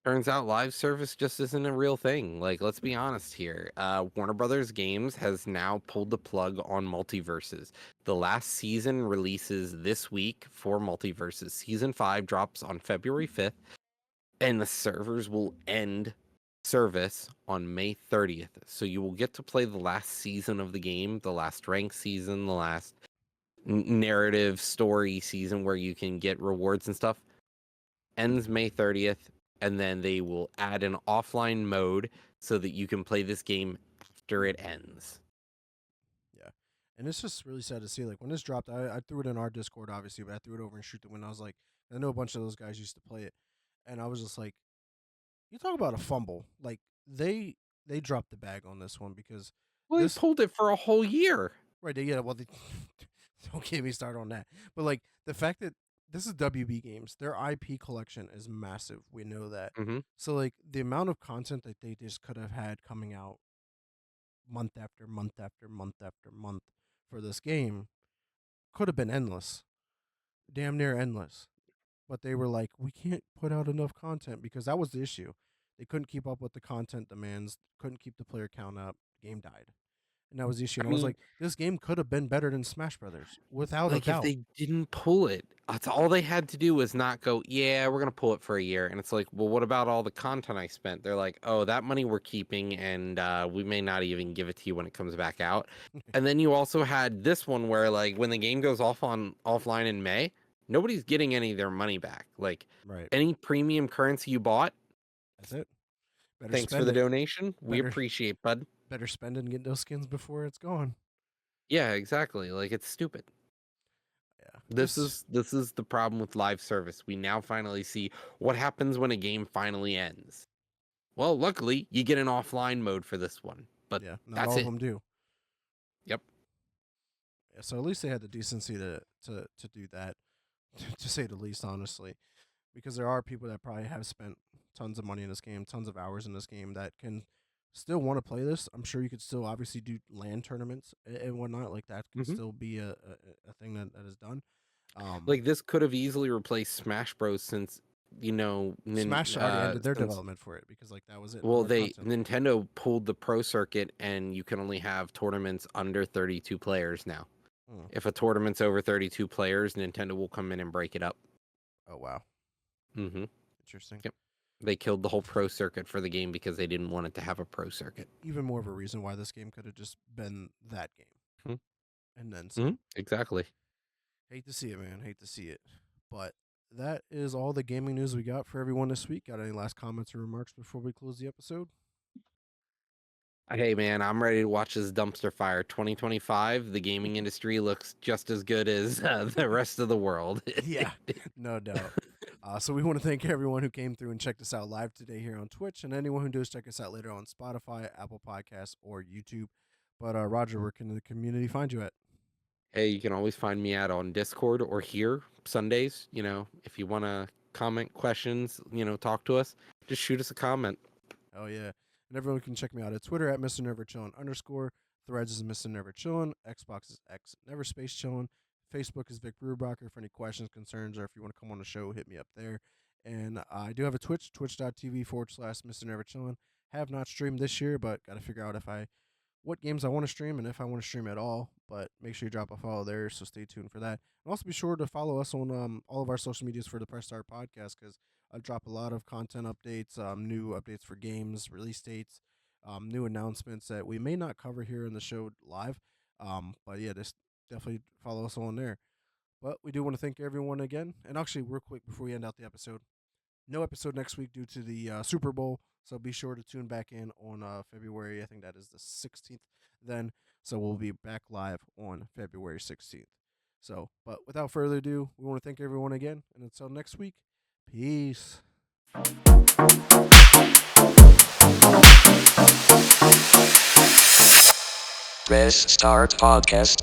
Turns out live service just isn't a real thing. Like, let's be honest here. Warner Brothers Games has now pulled the plug on multiverses. The last season releases this week for multiverses. Season 5 drops on February 5th, and the servers will end service on May 30th. So you will get to play the last season of the game, the last ranked season, the last narrative story season where you can get rewards and stuff. Ends May 30th, and then they will add an offline mode so that you can play this game after it ends. Yeah. And it's just really sad to see. Like when this dropped, I threw it in our Discord, obviously, but I threw it over and shoot the window. I was like, I know a bunch of those guys used to play it, and I was just like, you talk about a fumble. Like they dropped the bag on this one because Well, they this pulled it for a whole year. right. Yeah, well, they don't get me started on that. But like the fact that this is WB Games, their IP collection is massive. We know that. Hmm. So like the amount of content that they just could have had coming out month after month after month after month for this game could have been endless, damn near endless. But they were like, we can't put out enough content because that was the issue. They couldn't keep up with the content demands, couldn't keep the player count up. The game died. And that was the issue. I And I was mean, like, this game could have been better than Smash Brothers, without a like if doubt. they didn't pull it, that's all they had to do was not go, yeah, we're gonna pull it for a year. And it's like, well, what about all the content I spent? They're like, oh, that money we're keeping, and we may not even give it to you when it comes back out. And then you also had this one where like when the game goes offline in May, nobody's getting any of their money back. Like Right. any premium currency you bought, That's it. Better thanks for spend the it. donation. We Better appreciate, bud. better spend it and get those skins before it's gone. Yeah, exactly. Like it's stupid. Yeah. This Just is this is the problem with live service. We now finally see what happens when a game finally ends. Well, luckily, you get an offline mode for this one, but yeah, not that's all of it. them do. Yep. Yeah, so at least they had the decency to do that, to say the least, honestly. Because there are people that probably have spent tons of money in this game, tons of hours in this game that can still want to play this. I'm sure you could still obviously do LAN tournaments and whatnot. Like that could Hmm. still be a thing that is done. Um, Like this could have easily replaced Smash Bros. Since Smash already ended their development for it because like that was it. No well, more they content. Nintendo pulled the Pro Circuit, and you can only have tournaments under 32 players now. Hmm. If a tournament's over 32 players, Nintendo will come in and break it up. Oh wow, Hmm. interesting. Yep. They killed the whole pro circuit for the game because they didn't want it to have a pro circuit. Even more of a reason why this game could have just been that game. Hmm. And then some. Exactly. Hate to see it, man. Hate to see it. But that is all the gaming news we got for everyone this week. Got any last comments or remarks before we close the episode? Hey man, I'm ready to watch this dumpster fire. 2025, the gaming industry looks just as good as the rest of the world. Yeah, no doubt. So we want to thank everyone who came through and checked us out live today here on Twitch, and anyone who does check us out later on Spotify, Apple Podcasts, or YouTube. But Roger, where can the community find you at? Hey, you can always find me out on Discord or here Sundays. If you want to comment questions, talk to us, just shoot us a comment. Oh yeah, and everyone can check me out at Twitter at Mr. Never Chillin' _. Threads is Mr. Never Chillin'. Xbox is X Never Space Chillin'. Facebook is Vic Brewbrocker. For any questions, concerns, or if you want to come on the show, hit me up there. And I do have a Twitch, twitch.tv/Mr. Never Chillin'. Have not streamed this year, but got to figure out what games I want to stream and if I want to stream at all. But make sure you drop a follow there, so stay tuned for that. And also be sure to follow us on all of our social medias for the Press Start podcast, because I drop a lot of content updates, new updates for games, release dates, new announcements that we may not cover here in the show live. But yeah, just definitely follow us on there. But we do want to thank everyone again. And actually, real quick before we end out the episode, no episode next week due to the Super Bowl. So be sure to tune back in on February. I think that is the 16th then. So we'll be back live on February 16th. So, but without further ado, we want to thank everyone again. And until next week, peace. Press Start Podcast.